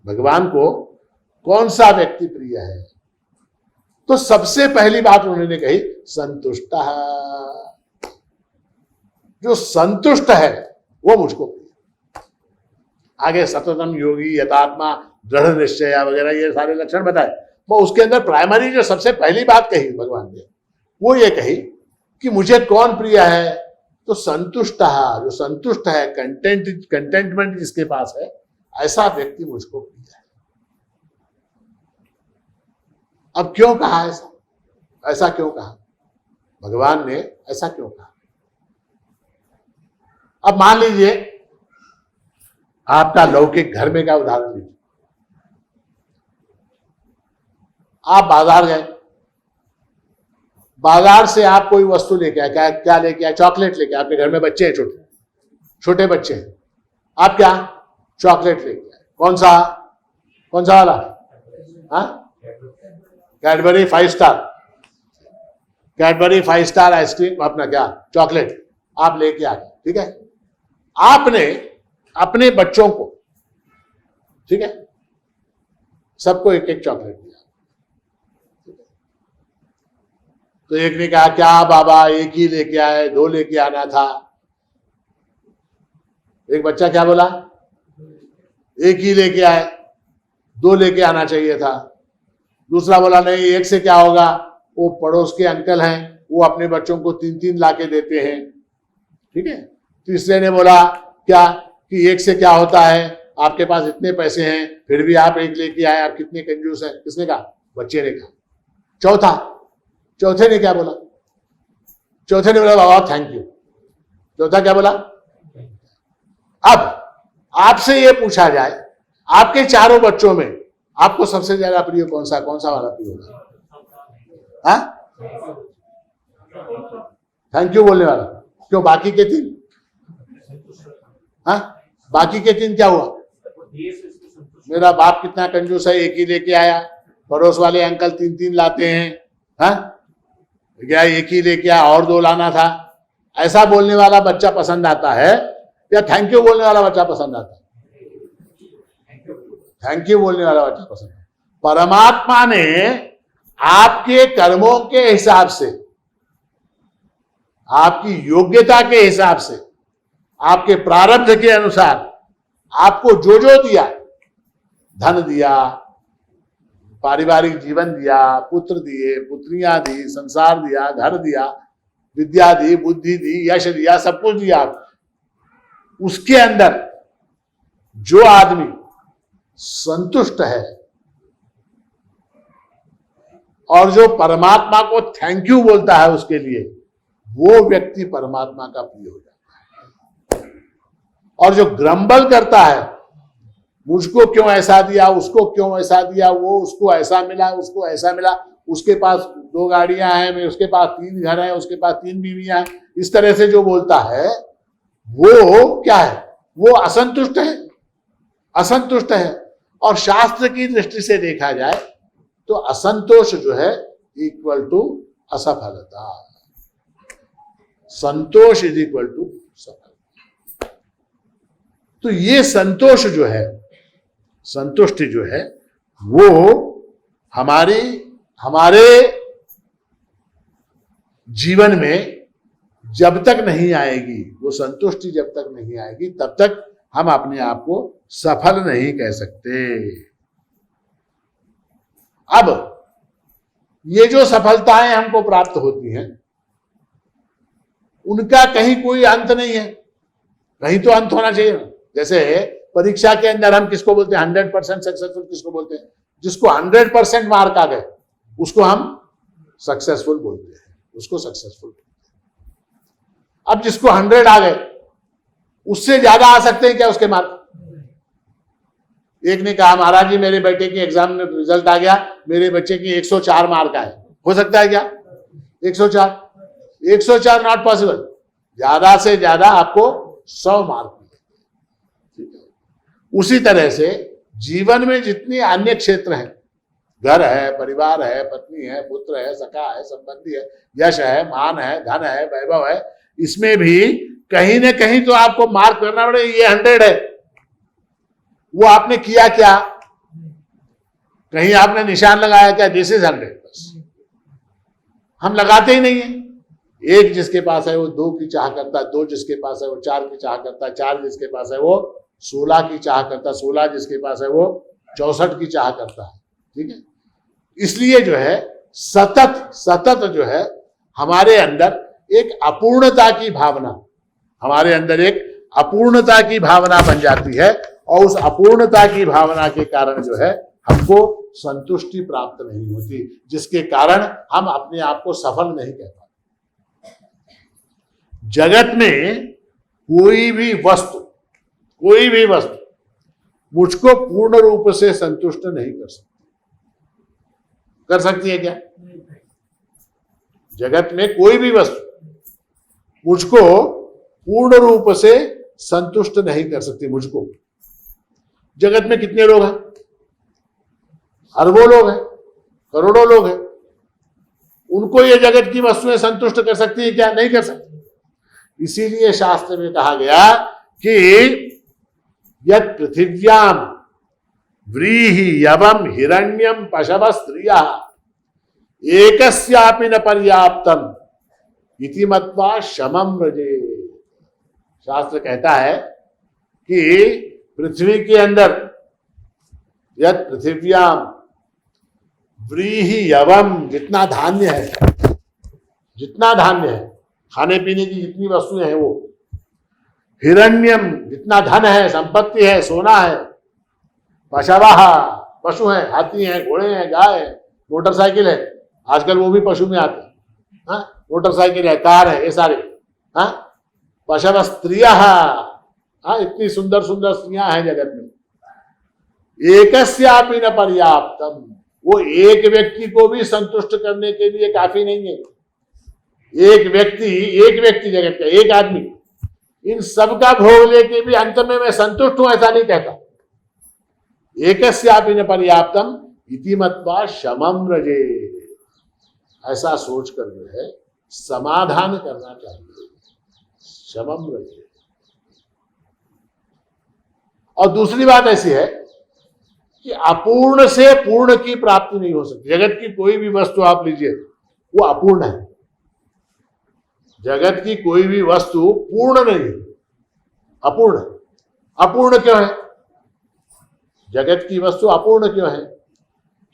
भगवान को कौन सा व्यक्ति प्रिय है। तो सबसे पहली बात उन्होंने कही संतुष्ट, जो संतुष्ट है वो मुझको प्रिय। आगे सततम योगी यथात्मा दृढ़ निश्चय वगैरह ये सारे लक्षण बताए, वो उसके अंदर प्राइमरी जो सबसे पहली बात कही भगवान ने वो ये कही कि मुझे कौन प्रिय है, तो संतुष्ट, जो संतुष्ट है, कंटेंटमेंट जिसके पास है, ऐसा व्यक्ति मुझको प्रिय है। अब क्यों कहा ऐसा क्यों कहा, भगवान ने ऐसा क्यों कहा? अब मान लीजिए आपका लौकिक घर में का उदाहरण लीजिए। आप बाजार गए, बाजार से आप कोई वस्तु लेके आए, क्या लेके आए? चॉकलेट लेके आए। आपके घर में बच्चे हैं, छोटे छोटे बच्चे हैं, आप क्या चॉकलेट लेके आए? कौन सा वाला? हाँ, Cadbury 5 star, Cadbury 5 star ice cream, अपना क्या चॉकलेट आप लेके आ गए। ठीक है, आपने अपने बच्चों को, ठीक है, सबको एक एक चॉकलेट दिया। तो एक ने कहा क्या बाबा एक ही लेके आए, 2 लेके आना था। एक बच्चा क्या बोला? एक ही लेके आए, 2 लेके आना चाहिए था। दूसरा बोला नहीं, एक से क्या होगा, वो पड़ोस के अंकल हैं, वो अपने बच्चों को 3-3 लाके देते हैं। ठीक है। तीसरे ने बोला क्या कि एक से क्या होता है, आपके पास इतने पैसे हैं फिर भी आप एक लेके आए, आप कितने कंजूस हैं। किसने कहा? बच्चे ने कहा। चौथे ने क्या बोला? चौथे ने बोला बाबा थैंक यू। चौथा क्या बोला? अब आपसे ये पूछा जाए, आपके चारों बच्चों में आपको सबसे ज्यादा प्रिय कौन सा वाला प्रिय होगा? हाँ, थैंक यू बोलने वाला। क्यों? बाकी के 3? हाँ, बाकी के 3 क्या हुआ? मेरा बाप कितना कंजूस है, एक ही लेके आया, पड़ोस वाले अंकल 3-3 लाते हैं। हाँ, क्या एक ही लेके आया और 2 लाना था। ऐसा बोलने वाला बच्चा पसंद आता है या थैंक यू बोलने वाला बच्चा पसंद आता है? थैंक यू बोलने वाला बच्चा पसंद है। परमात्मा ने आपके कर्मों के हिसाब से, आपकी योग्यता के हिसाब से, आपके प्रारब्ध के अनुसार आपको जो दिया, धन दिया, पारिवारिक जीवन दिया, पुत्र दिए, पुत्रियां दी, संसार दिया, घर दिया, विद्या दी, बुद्धि दी, यश दिया, सब कुछ दिया आपको। उसके अंदर जो आदमी संतुष्ट है और जो परमात्मा को थैंक यू बोलता है उसके लिए, वो व्यक्ति परमात्मा का प्रिय हो जाता है। और जो ग्रम्बल करता है, मुझको क्यों ऐसा दिया, उसको क्यों ऐसा दिया, वो उसको ऐसा मिला, उसको ऐसा मिला, उसके पास 2 गाड़ियां हैं, उसके पास 3 घर हैं, उसके पास 3 बीवियां हैं, इस तरह से जो बोलता है वो क्या है? वो असंतुष्ट है। और शास्त्र की दृष्टि से देखा जाए तो असंतोष जो है इक्वल टू असफलता, संतोष इज इक्वल टू सफलता। तो ये संतोष जो है, संतुष्टि जो है, वो हमारे जीवन में जब तक नहीं आएगी, वो संतुष्टि जब तक नहीं आएगी, तब तक हम अपने आप को सफल नहीं कह सकते। अब ये जो सफलताएं हमको प्राप्त होती हैं, उनका कहीं कोई अंत नहीं है, कहीं तो अंत होना चाहिए। जैसे परीक्षा के अंदर हम किसको बोलते हैं? 100% सक्सेसफुल किसको बोलते हैं? जिसको 100% मार्क आ गए उसको हम सक्सेसफुल बोलते हैं, उसको सक्सेसफुल। अब जिसको 100 आ गए, उससे ज्यादा आ सकते हैं क्या उसके मार्क? एक ने कहा महाराज जी मेरे बेटे की एग्जाम में रिजल्ट आ गया, मेरे बच्चे की 104 मार्क आए। हो सकता है क्या 104 नॉट पॉसिबल। ज्यादा से ज्यादा आपको 100 मार्क मिलेंगे। उसी तरह से जीवन में जितने अन्य क्षेत्र हैं, घर है, परिवार है, पत्नी है, पुत्र है, सखा है, संबंधी है, यश है, मान है, धन है, वैभव है, इसमें भी कहीं ना कहीं तो आपको मार्क करना पड़ेगा। ये 100 है, वो आपने किया क्या? कहीं आपने निशान लगाया क्या? This is 100। बस हम लगाते ही नहीं है। 1 जिसके पास है वो 2 की चाह करता है, 2 जिसके पास है वो 4 की चाह करता है, 4 जिसके पास है वो 16 की चाह करता है, 16 जिसके पास है वो 64 की चाह करता है। ठीक है। इसलिए जो है सतत जो है हमारे अंदर एक अपूर्णता की भावना, हमारे अंदर एक अपूर्णता की भावना बन जाती है, और उस अपूर्णता की भावना के कारण जो है हमको संतुष्टि प्राप्त नहीं होती, जिसके कारण हम अपने आप को सफल नहीं कह पाते। जगत में कोई भी वस्तु मुझको पूर्ण रूप से संतुष्ट नहीं कर सकती। कर सकती है क्या? जगत में कोई भी वस्तु मुझको पूर्ण रूप से संतुष्ट नहीं कर सकती। मुझको, जगत में कितने लोग हैं? अरबों लोग हैं, करोड़ों लोग हैं। उनको ये जगत की वस्तुएं संतुष्ट कर सकती है क्या? नहीं कर सकती। इसीलिए शास्त्र में कहा गया कि यत् पृथिव्याम व्रीहि यवम हिरण्यम पशव स्त्रियः एकस्यापि न पर्याप्तम इति मत्वा शमम व्रजे। शास्त्र कहता है कि पृथ्वी के अंदर यत् पृथिव्याम व्रीहि यवम, जितना धान्य है, खाने पीने की जितनी वस्तुएं हैं वो, हिरण्यम, जितना धन है, संपत्ति है, सोना है, पशवः, पशु हैं, हाथी हैं, घोड़े हैं, गाय है, मोटरसाइकिल है, आजकल वो भी पशु में आते हैं, हाँ, मोटरसाइकिल है, कार है, ये सारे, हाँ, पशव स्त्रियः, हाँ, इतनी सुंदर सुंदर स्त्रियां हैं जगत में। एकस्यापि न पर्याप्तम, वो एक व्यक्ति को भी संतुष्ट करने के लिए काफी नहीं है। एक व्यक्ति जगत का, एक आदमी इन सब का भोग लेके भी अंत में मैं संतुष्ट हूं ऐसा नहीं कहता। एकस्यापि न पर्याप्तम इति मत्वा शमम व्रजे, ऐसा सोच कर जो है समाधान करना चाहिए। शमम व्रजे। और दूसरी बात ऐसी है कि अपूर्ण से पूर्ण की प्राप्ति नहीं हो सकती। जगत की कोई भी वस्तु आप लीजिए, वो अपूर्ण है। जगत की कोई भी वस्तु पूर्ण नहीं है, अपूर्ण है। अपूर्ण क्यों है? जगत की वस्तु अपूर्ण क्यों है?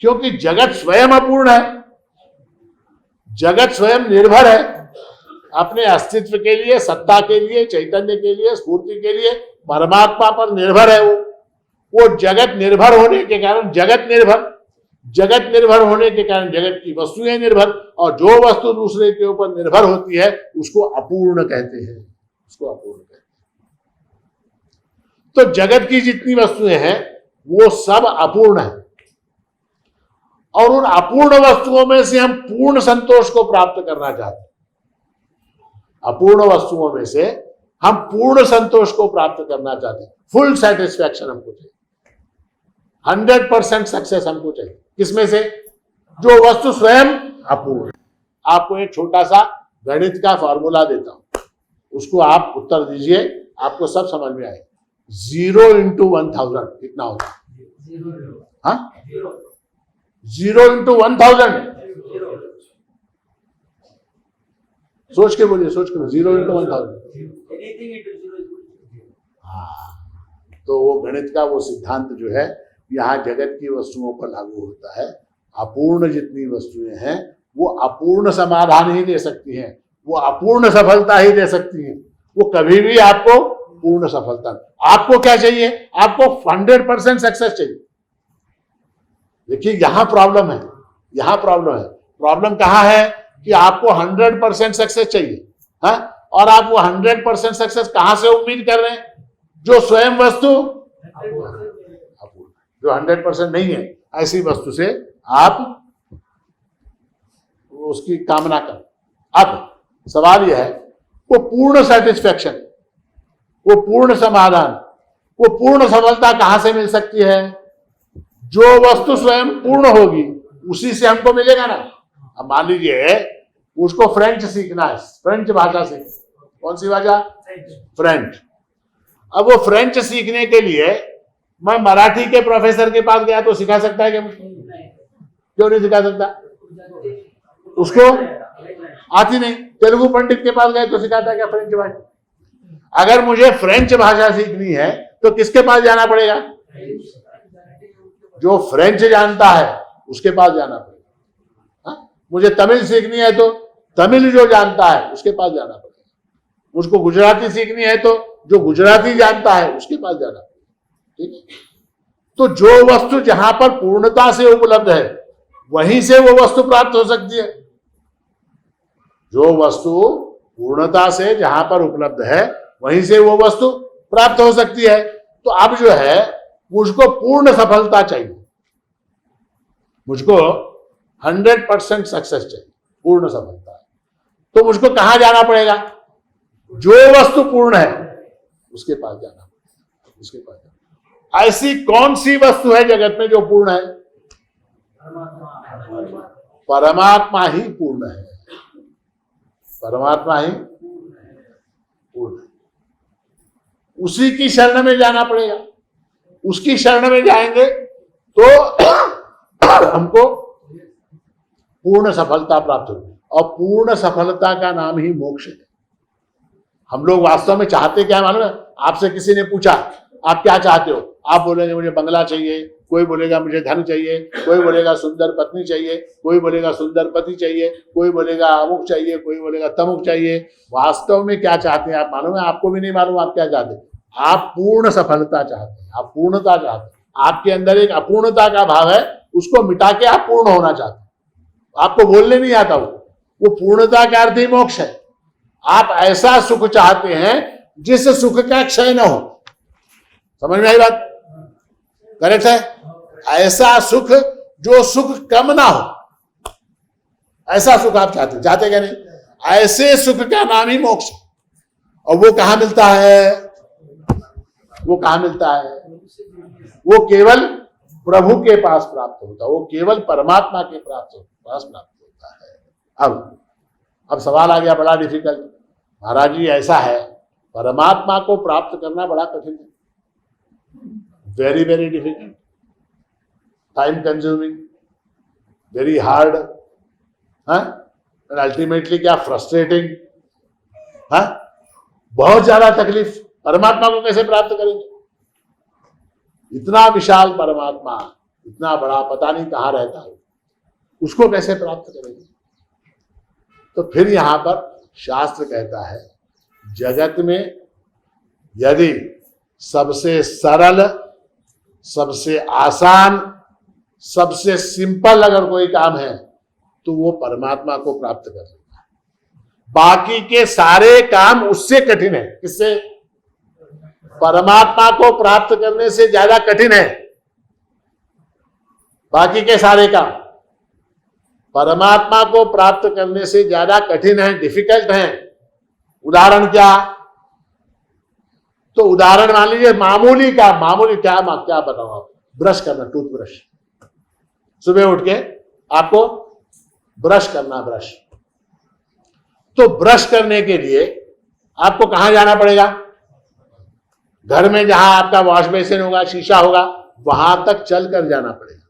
क्योंकि जगत स्वयं अपूर्ण है। जगत स्वयं निर्भर है अपने अस्तित्व के लिए, सत्ता के लिए, चैतन्य के लिए, स्फूर्ति के लिए परमात्मा पर निर्भर है। वो जगत निर्भर होने के कारण जगत निर्भर होने के कारण जगत की वस्तुएं निर्भर, और जो वस्तु दूसरे के ऊपर निर्भर होती है उसको अपूर्ण कहते हैं। तो जगत की जितनी वस्तुएं हैं वो सब अपूर्ण है, और उन अपूर्ण वस्तुओं में से हम पूर्ण संतोष को प्राप्त करना चाहते हैं। अपूर्ण वस्तुओं में से हम पूर्ण संतोष को प्राप्त करना चाहते हैं। फुल सेटिस्फैक्शन हमको चाहिए, 100% सक्सेस हमको चाहिए। किसमें से? जो वस्तु स्वयं अपूर्ण है। आपको एक छोटा सा गणित का फॉर्मूला देता हूं, उसको आप उत्तर दीजिए, आपको सब समझ में आएगा। 0 × 1000 कितना होगा? हाँ, 0 × 1000। सोच के बोलिए, सोच के। 0 × 1000। हाँ, तो वो गणित का वो सिद्धांत जो है यहाँ जगत की वस्तुओं पर लागू होता है। अपूर्ण जितनी वस्तुएं हैं वो अपूर्ण समाधान ही दे सकती हैं, वो अपूर्ण सफलता ही दे सकती हैं। वो कभी भी आपको पूर्ण सफलता, आपको क्या चाहिए? आपको 100% सक्सेस चाहिए। देखिए यहां प्रॉब्लम है, प्रॉब्लम कहां है कि आपको 100% सक्सेस चाहिए, हाँ? और आप वो 100% सक्सेस कहां से उम्मीद कर रहे हैं? जो स्वयं वस्तु जो 100% नहीं है, ऐसी वस्तु से आप उसकी कामना करें। अब सवाल यह है, वो पूर्ण सेटिस्फैक्शन, वो पूर्ण समाधान, वो पूर्ण सफलता कहां से मिल सकती है? जो वस्तु स्वयं पूर्ण होगी उसी से हमको मिलेगा ना। अब मान लीजिए उसको फ्रेंच सीखना है, फ्रेंच भाषा सीखना। कौन सी भाषा? फ्रेंच। अब वो फ्रेंच सीखने के लिए मैं मराठी के प्रोफेसर के पास गया तो सिखा सकता है क्या मुझको? क्यों नहीं सिखा सकता? उसको आती नहीं। तेलुगु पंडित के पास गए तो सिखाता है क्या फ्रेंच भाषा? अगर मुझे फ्रेंच भाषा सीखनी है तो किसके पास जाना पड़ेगा? जो फ्रेंच जानता है उसके पास जाना पड़ेगा। हाँ? मुझे तमिल सीखनी है तो तमिल जो जानता है उसके पास जाना पड़ेगा। मुझको गुजराती सीखनी है तो जो गुजराती जानता है उसके पास जाना पड़ेगा। ठीक है? तो जो वस्तु जहां पर पूर्णता से उपलब्ध है वहीं से वो वस्तु प्राप्त हो सकती है। जो वस्तु पूर्णता से जहां पर उपलब्ध है वहीं से वो वस्तु प्राप्त हो सकती है। तो अब जो है मुझको पूर्ण सफलता चाहिए, मुझको 100% सक्सेस चाहिए, पूर्ण सफलता। तो मुझको कहां जाना पड़ेगा? जो वस्तु पूर्ण है उसके पास जाना पड़ेगा, उसके पास जाना। ऐसी कौन सी वस्तु है जगत में जो पूर्ण है? परमात्मा ही पूर्ण है, परमात्मा ही पूर्ण है। उसी की शरण में जाना पड़ेगा। उसकी शरण में जाएंगे तो हमको पूर्ण सफलता प्राप्त होगी, और पूर्ण सफलता का नाम ही मोक्ष है। हम लोग वास्तव में चाहते क्या है मालूम है? आपसे किसी ने पूछा आप क्या चाहते हो, आप बोलेंगे मुझे बंगला चाहिए, कोई बोलेगा मुझे धन चाहिए, कोई बोलेगा सुंदर पत्नी चाहिए, कोई बोलेगा सुंदर पति चाहिए, कोई बोलेगा अमुक चाहिए, कोई बोलेगा तमुक चाहिए। वास्तव में क्या चाहते हैं आप मालूम है? आपको भी नहीं मालूम आप क्या चाहते हैं। आप पूर्ण सफलता चाहते हैं, आप पूर्णता चाहते हैं। आपके अंदर एक अपूर्णता का भाव है, उसको मिटा के आप पूर्ण होना चाहते हैं। आपको बोलने नहीं आता, वो पूर्णता का अर्थ ही मोक्ष है। आप ऐसा सुख चाहते हैं जिस सुख का क्षय न हो। समझ में आई बात? करेक्ट है? ऐसा सुख जो सुख कम ना हो, ऐसा सुख आप चाहते क्या नहीं? ऐसे सुख का नाम ही मोक्ष। और वो कहां मिलता है? वो कहां मिलता है? वो केवल प्रभु के पास प्राप्त होता है, वो केवल परमात्मा के पास प्राप्त होता है। अब सवाल आ गया बड़ा डिफिकल्ट। महाराज जी ऐसा है, परमात्मा को प्राप्त करना बड़ा कठिन है, very very difficult, time consuming, very hard, ultimately क्या फ्रस्ट्रेटिंग, बहुत ज्यादा तकलीफ। परमात्मा को कैसे प्राप्त करेंगे? इतना विशाल परमात्मा, इतना बड़ा, पता नहीं कहां रहता है, उसको कैसे प्राप्त करेंगे? तो फिर यहां पर शास्त्र कहता है जगत में यदि सबसे सरल, सबसे आसान, सबसे सिंपल अगर कोई काम है तो वो परमात्मा को प्राप्त कर लेता है। बाकी के सारे काम उससे कठिन है। किससे? परमात्मा को प्राप्त करने से ज्यादा कठिन है बाकी के सारे काम। परमात्मा को प्राप्त करने से ज्यादा कठिन है, डिफिकल्ट है। उदाहरण क्या? तो उदाहरण मान लीजिए मामूली क्या बताऊं आप? ब्रश करना, टूथब्रश। सुबह उठ के आपको ब्रश करना, ब्रश। तो ब्रश करने के लिए आपको कहां जाना पड़ेगा? घर में जहां आपका वॉश बेसिन होगा, शीशा होगा, वहां तक चल कर जाना पड़ेगा।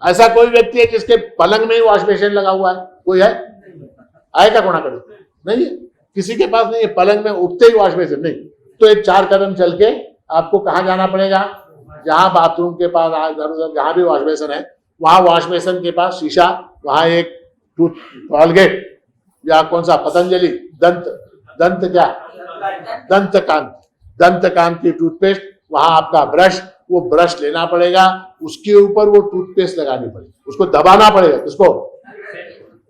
ऐसा कोई व्यक्ति है जिसके पलंग में ही वॉश बेसिन लगा हुआ है? कोई है? आएगा कोना कभी? नहीं है, किसी के पास नहीं है। पलंग में उठते ही वॉश बेसिन नहीं। तो एक 4 कदम चल के आपको कहां जाना पड़ेगा? जहां बाथरूम के पास, इधर उधर जहां भी वॉश बेसिन है, वहां वॉश बेसिन के पास शीशा, वहां एक कॉलगेट या कौन सा पतंजलि दंतकांत की टूथपेस्ट, वहां आपका ब्रश, वो ब्रश लेना पड़ेगा, उसके ऊपर वो टूथपेस्ट लगानी पड़ेगी, उसको दबाना पड़ेगा। किसको?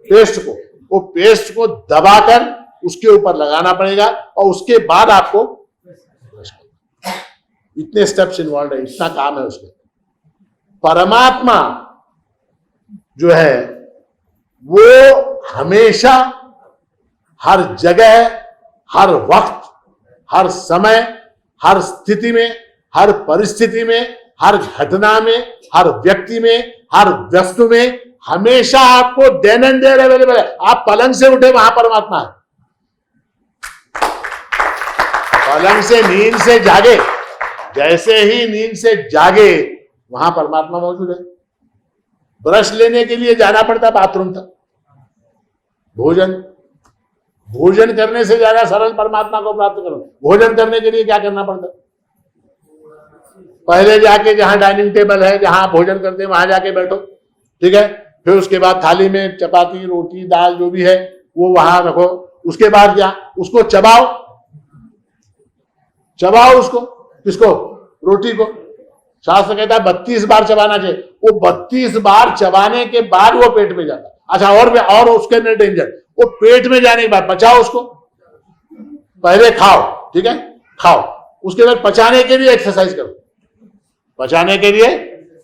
पेस्ट को। वो पेस्ट को दबाकर उसके ऊपर लगाना पड़ेगा और उसके बाद आपको ब्रश करना। इतने स्टेप्स इन्वॉल्व है, इतना काम है उसमें। परमात्मा जो है वो हमेशा, हर जगह, हर वक्त, हर समय, हर स्थिति में, हर परिस्थिति में, हर घटना में, हर व्यक्ति में, हर वस्तु में हमेशा आपको देन एंड देयर अवेलेबल है। आप पलंग से उठे, वहां परमात्मा है। पलंग से, नींद से जागे, जैसे ही नींद से जागे वहां परमात्मा मौजूद है। ब्रश लेने के लिए जाना पड़ता बाथरूम तक। भोजन करने से ज्यादा सरल परमात्मा को प्राप्त करो। भोजन करने के लिए क्या करना पड़ता? पहले जाके जहां डाइनिंग टेबल है, जहां भोजन करते हैं, वहां जाके बैठो, ठीक है। फिर उसके बाद थाली में चपाती, रोटी, दाल जो भी है वो वहां रखो। उसके बाद क्या? उसको चबाओ उसको। किसको? रोटी को। शास्त्र कहता है 32 बार चबाना चाहिए। वो 32 बार चबाने के बाद वो पेट में जाता। अच्छा, और उसके अंदर डेंजर, वो पेट में जाने के बाद पचाओ उसको, पहले खाओ, ठीक है, खाओ, उसके बाद पचाने के लिए एक्सरसाइज करो, पचाने के लिए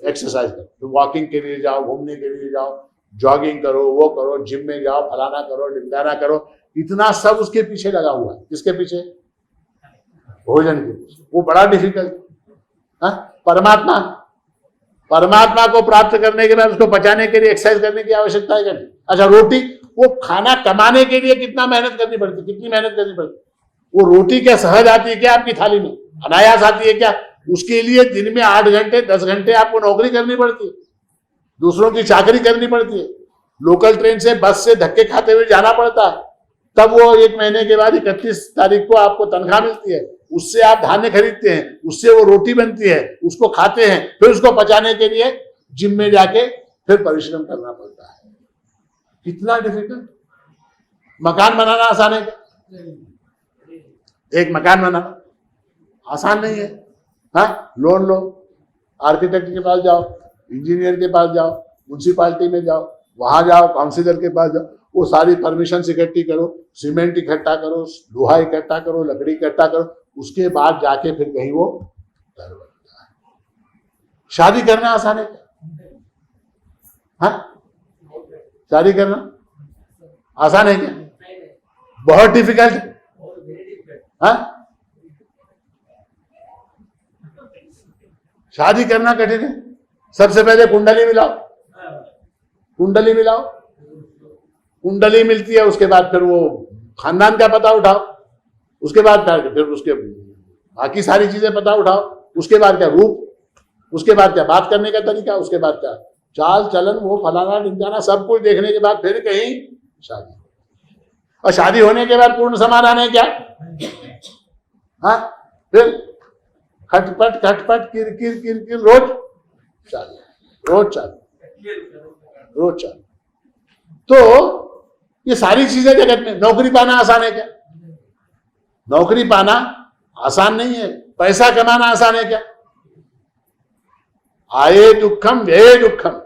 एक्सरसाइज करो, तो वॉकिंग के लिए जाओ, घूमने के लिए जाओ, जॉगिंग करो, वो करो, जिम में जाओ, फलाना करो, ढिमकाना करो, इतना सब उसके पीछे लगा हुआ है। किसके पीछे? भोजन के पीछे। वो बड़ा डिफिकल्ट है। परमात्मा, परमात्मा को प्राप्त करने के बाद उसको पचाने के लिए एक्सरसाइज करने की आवश्यकता है क्या? अच्छा, रोटी, वो खाना कमाने के लिए कितना मेहनत करनी पड़ती, कितनी मेहनत करनी पड़ती? वो रोटी क्या सहज आती है क्या आपकी थाली में? अनायास आती है क्या? उसके लिए दिन में 8 घंटे 10 घंटे आपको नौकरी करनी पड़ती है, दूसरों की चाकरी करनी पड़ती है, लोकल ट्रेन से बस से धक्के खाते हुए जाना पड़ता है, तब वो 1 महीने के बाद 31 तारीख को आपको तनख्वाह मिलती है, उससे आप धान्य खरीदते हैं, उससे वो रोटी बनती है, उसको खाते हैं, फिर उसको पचाने के लिए जिम में जाके फिर परिश्रम करना पड़ता है। कितना डिफिकल्ट। मकान बनाना आसान है क्या? एक मकान बनाना आसान नहीं है। हाँ, लोन लो, आर्किटेक्ट के पास जाओ, इंजीनियर के पास जाओ, म्युनिसिपालिटी में जाओ, वहां जाओ, काउंसिलर के पास जाओ, वो सारी परमिशन इकट्ठी करो, सीमेंट इकट्ठा करो, लोहा इकट्ठा करो, लकड़ी इकट्ठा करो, उसके बाद जाके फिर कहीं वो घर बनता है। शादी करना आसान है क्या? हाँ, शादी करना आसान है क्या? बहुत डिफिकल्ट है। हाँ, शादी करना कठिन है। सबसे पहले कुंडली मिलाओ, कुंडली मिलाओ, कुंडली मिलती है, उसके बाद फिर वो खानदान का पता उठाओ, उसके बाद फिर उसके बाकी सारी चीजें पता उठाओ, उसके बाद क्या रूप, उसके बाद क्या बात करने का तरीका, उसके बाद क्या चाल चलन, वो फलाना ढिमकाना, सब कुछ देखने के बाद फिर कहीं शादी। और शादी होने के बाद पूर्ण समाधान है क्या? हाँ, फिर खटपट खटपट किरकिर किरकिर, रोज शादी, रोज शादी, रोज शादी। तो ये सारी चीजें जगत में। नौकरी पाना आसान है क्या? नौकरी पाना आसान नहीं है। पैसा कमाना आसान है क्या? आए दुखम व्यय दुखम,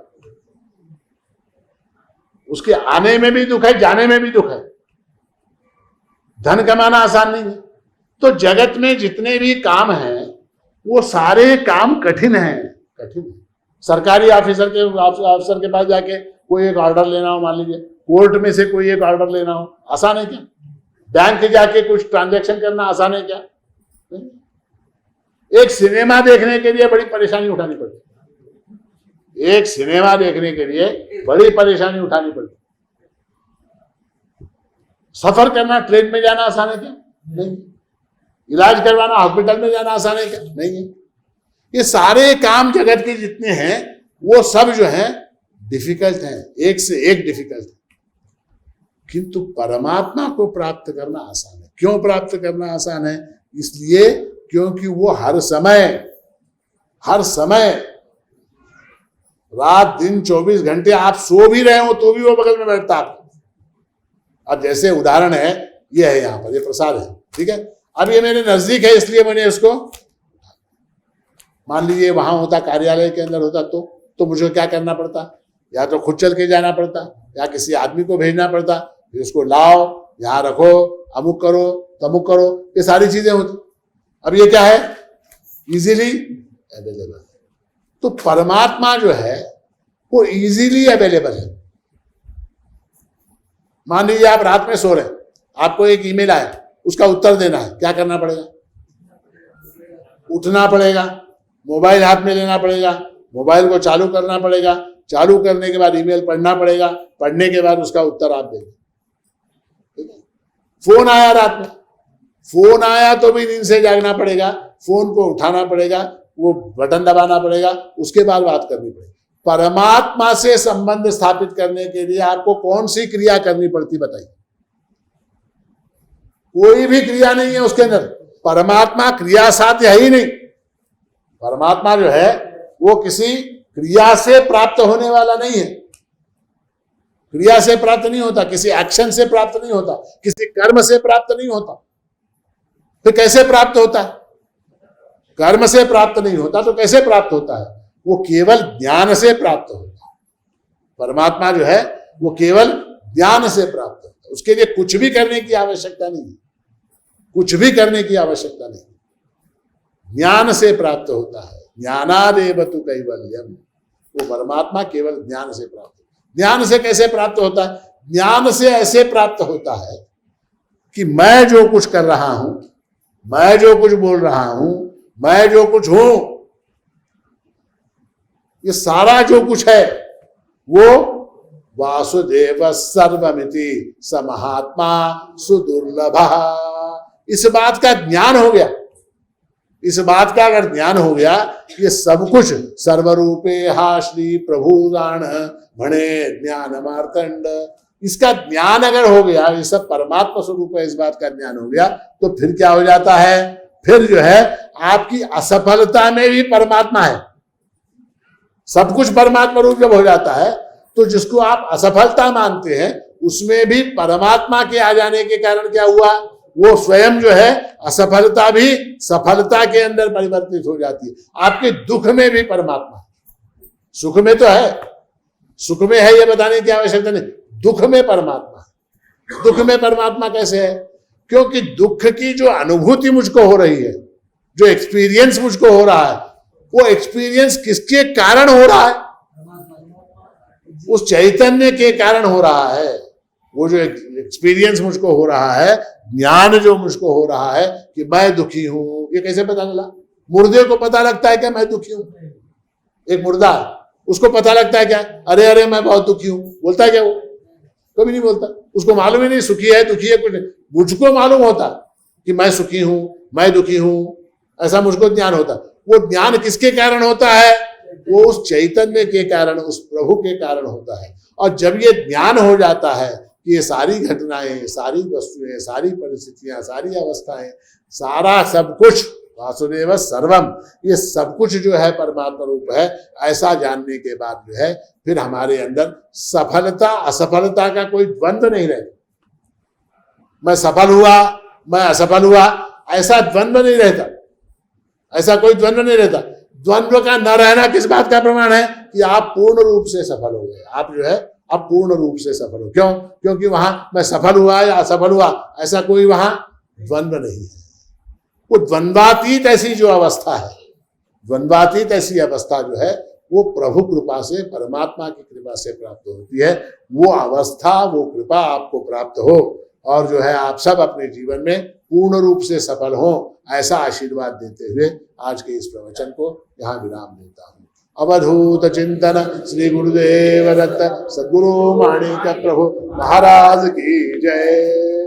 उसके आने में भी दुख है, जाने में भी दुख है। धन कमाना आसान नहीं है। तो जगत में जितने भी काम हैं वो सारे काम कठिन हैं, कठिन है। सरकारी ऑफिसर के पास जाके कोई एक ऑर्डर लेना हो, मान लीजिए कोर्ट में से कोई एक ऑर्डर लेना हो, आसान है क्या? बैंक जाके कुछ ट्रांजैक्शन करना आसान है क्या? एक सिनेमा देखने के लिए बड़ी परेशानी उठानी पड़ती, एक सिनेमा देखने के लिए बड़ी परेशानी उठानी पड़ती। सफर करना, ट्रेन में जाना आसान है क्या? नहीं। इलाज करवाना, हॉस्पिटल में जाना आसान है क्या? नहीं है। ये सारे काम जगत के जितने हैं वो सब जो हैं डिफिकल्ट हैं, एक से एक डिफिकल्ट है। किंतु परमात्मा को प्राप्त करना आसान है। क्यों प्राप्त करना आसान है? इसलिए क्योंकि वो हर समय रात दिन 24 घंटे आप सो भी रहे हो तो भी वो बगल में बैठता है। अब जैसे उदाहरण है, ये है यहाँ पर, ये प्रसाद है, ठीक है। अब ये मेरे नजदीक है इसलिए मैंने इसको, मान लीजिए वहां होता, कार्यालय के अंदर होता तो मुझे क्या करना पड़ता? या तो खुद चल के जाना पड़ता, या किसी आदमी को भेजना पड़ता, फिर उसको लाओ, यहाँ रखो, अमुक करो, तमुक करो, ये सारी चीजें होती। अब ये क्या है? Easily available. तो परमात्मा जो है वो इजीली अवेलेबल है। मान लीजिए आप रात में सो रहे हैं, आपको एक ईमेल आया, उसका उत्तर देना है, क्या करना पड़ेगा? उठना पड़ेगा, मोबाइल हाथ में लेना पड़ेगा, मोबाइल को चालू करना पड़ेगा, चालू करने के बाद ईमेल पढ़ना पड़ेगा, पढ़ने के बाद उसका उत्तर आप देंगे। फोन आया रात में, फोन आया तो भी नींद से जागना पड़ेगा, फोन को उठाना पड़ेगा, वो बटन दबाना पड़ेगा, उसके बाद बात करनी पड़ेगी। परमात्मा से संबंध स्थापित करने के लिए आपको कौन सी क्रिया करनी पड़ती बताइए? कोई भी क्रिया नहीं है उसके अंदर। परमात्मा क्रिया साध्य है ही नहीं। परमात्मा जो है वो किसी क्रिया से प्राप्त होने वाला नहीं है। क्रिया से प्राप्त नहीं होता, किसी एक्शन से प्राप्त नहीं होता, किसी कर्म से प्राप्त नहीं होता। फिर कैसे प्राप्त होता है? कर्म से प्राप्त नहीं होता तो कैसे प्राप्त होता है? वो केवल ज्ञान से प्राप्त होता है। परमात्मा जो है वो केवल ज्ञान से प्राप्त होता है। उसके लिए कुछ भी करने की आवश्यकता नहीं, कुछ भी करने की आवश्यकता नहीं, ज्ञान से प्राप्त होता है। ज्ञानादेव तु कैवल्यम, वो परमात्मा केवल ज्ञान से प्राप्त होता है। ज्ञान से कैसे प्राप्त होता है? ज्ञान से ऐसे प्राप्त होता है कि मैं जो कुछ कर रहा हूं, मैं जो कुछ बोल रहा हूं, मैं जो कुछ हूं, ये सारा जो कुछ है वो वासुदेव सर्वमिति स महात्मा सुदुर्लभ। इस बात का ज्ञान हो गया, इस बात का अगर ज्ञान हो गया, ये सब कुछ सर्वरूपे हा श्री प्रभुदान भणे ज्ञान मार्तंड, इसका ज्ञान अगर हो गया, ये सब परमात्मा स्वरूप है, इस बात का ज्ञान हो गया, तो फिर क्या हो जाता है? फिर जो है आपकी असफलता में भी परमात्मा है। सब कुछ परमात्मा रूप जब हो जाता है, तो जिसको आप असफलता मानते हैं उसमें भी परमात्मा के आ जाने के कारण क्या हुआ? वो स्वयं जो है असफलता भी सफलता के अंदर परिवर्तित हो जाती है। आपके दुख में भी परमात्मा है, सुख में तो है, सुख में है ये बताने की आवश्यकता नहीं, दुख में परमात्मा है। दुख में परमात्मा कैसे है? क्योंकि दुख की जो अनुभूति मुझको हो रही है, जो एक्सपीरियंस मुझको हो रहा है, वो एक्सपीरियंस किसके कारण हो रहा है? उस चैतन्य के कारण हो रहा है। वो जो एक्सपीरियंस मुझको हो रहा है, ज्ञान जो मुझको हो रहा है कि मैं दुखी हूं, ये कैसे पता चला? मुर्दे को पता लगता है क्या मैं दुखी हूं? एक मुर्दा, उसको पता लगता है क्या अरे अरे मैं बहुत दुखी हूं? बोलता है क्या वो? कभी नहीं बोलता। उसको मालूम ही नहीं सुखी है दुखी है कुछ नहीं। मुझको मालूम होता कि मैं सुखी हूं, मैं दुखी हूं, ऐसा मुझको ज्ञान होता। वो ज्ञान किसके कारण होता है? वो उस चैतन्य के कारण, उस प्रभु के कारण होता है। और जब ये ज्ञान हो जाता है कि ये सारी घटनाएं, सारी वस्तुएं, सारी परिस्थितियां, सारी अवस्थाएं, सारा सब कुछ वासुदेव सर्वम, ये सब कुछ जो है परमात्मा रूप है, ऐसा जानने के बाद जो है फिर हमारे अंदर सफलता असफलता का कोई द्वंद्व नहीं रहता। मैं सफल हुआ, मैं असफल हुआ, ऐसा द्वंद्व नहीं रहता, ऐसा कोई द्वंद्व नहीं रहता। द्वंद्व का न रहना किस बात का प्रमाण है? कि आप पूर्ण रूप से सफल हो गए, आप जो है आप पूर्ण रूप से सफल हो। क्यों? क्योंकि वहां मैं सफल हुआ या असफल हुआ, ऐसा कोई वहां द्वंद्व नहीं है। वो द्वंद्वातीत ऐसी जो अवस्था है, द्वंद्वातीत ऐसी अवस्था जो है वो प्रभु कृपा से, परमात्मा की कृपा से प्राप्त होती है। वो अवस्था, वो कृपा आपको प्राप्त हो और जो है आप सब अपने जीवन में पूर्ण रूप से सफल हो, ऐसा आशीर्वाद देते हुए आज के इस प्रवचन को यहाँ विराम देता हूँ। अवधूत चिंतन श्री गुरुदेव दत्त सद्गुरु माणिक प्रभु महाराज की जय।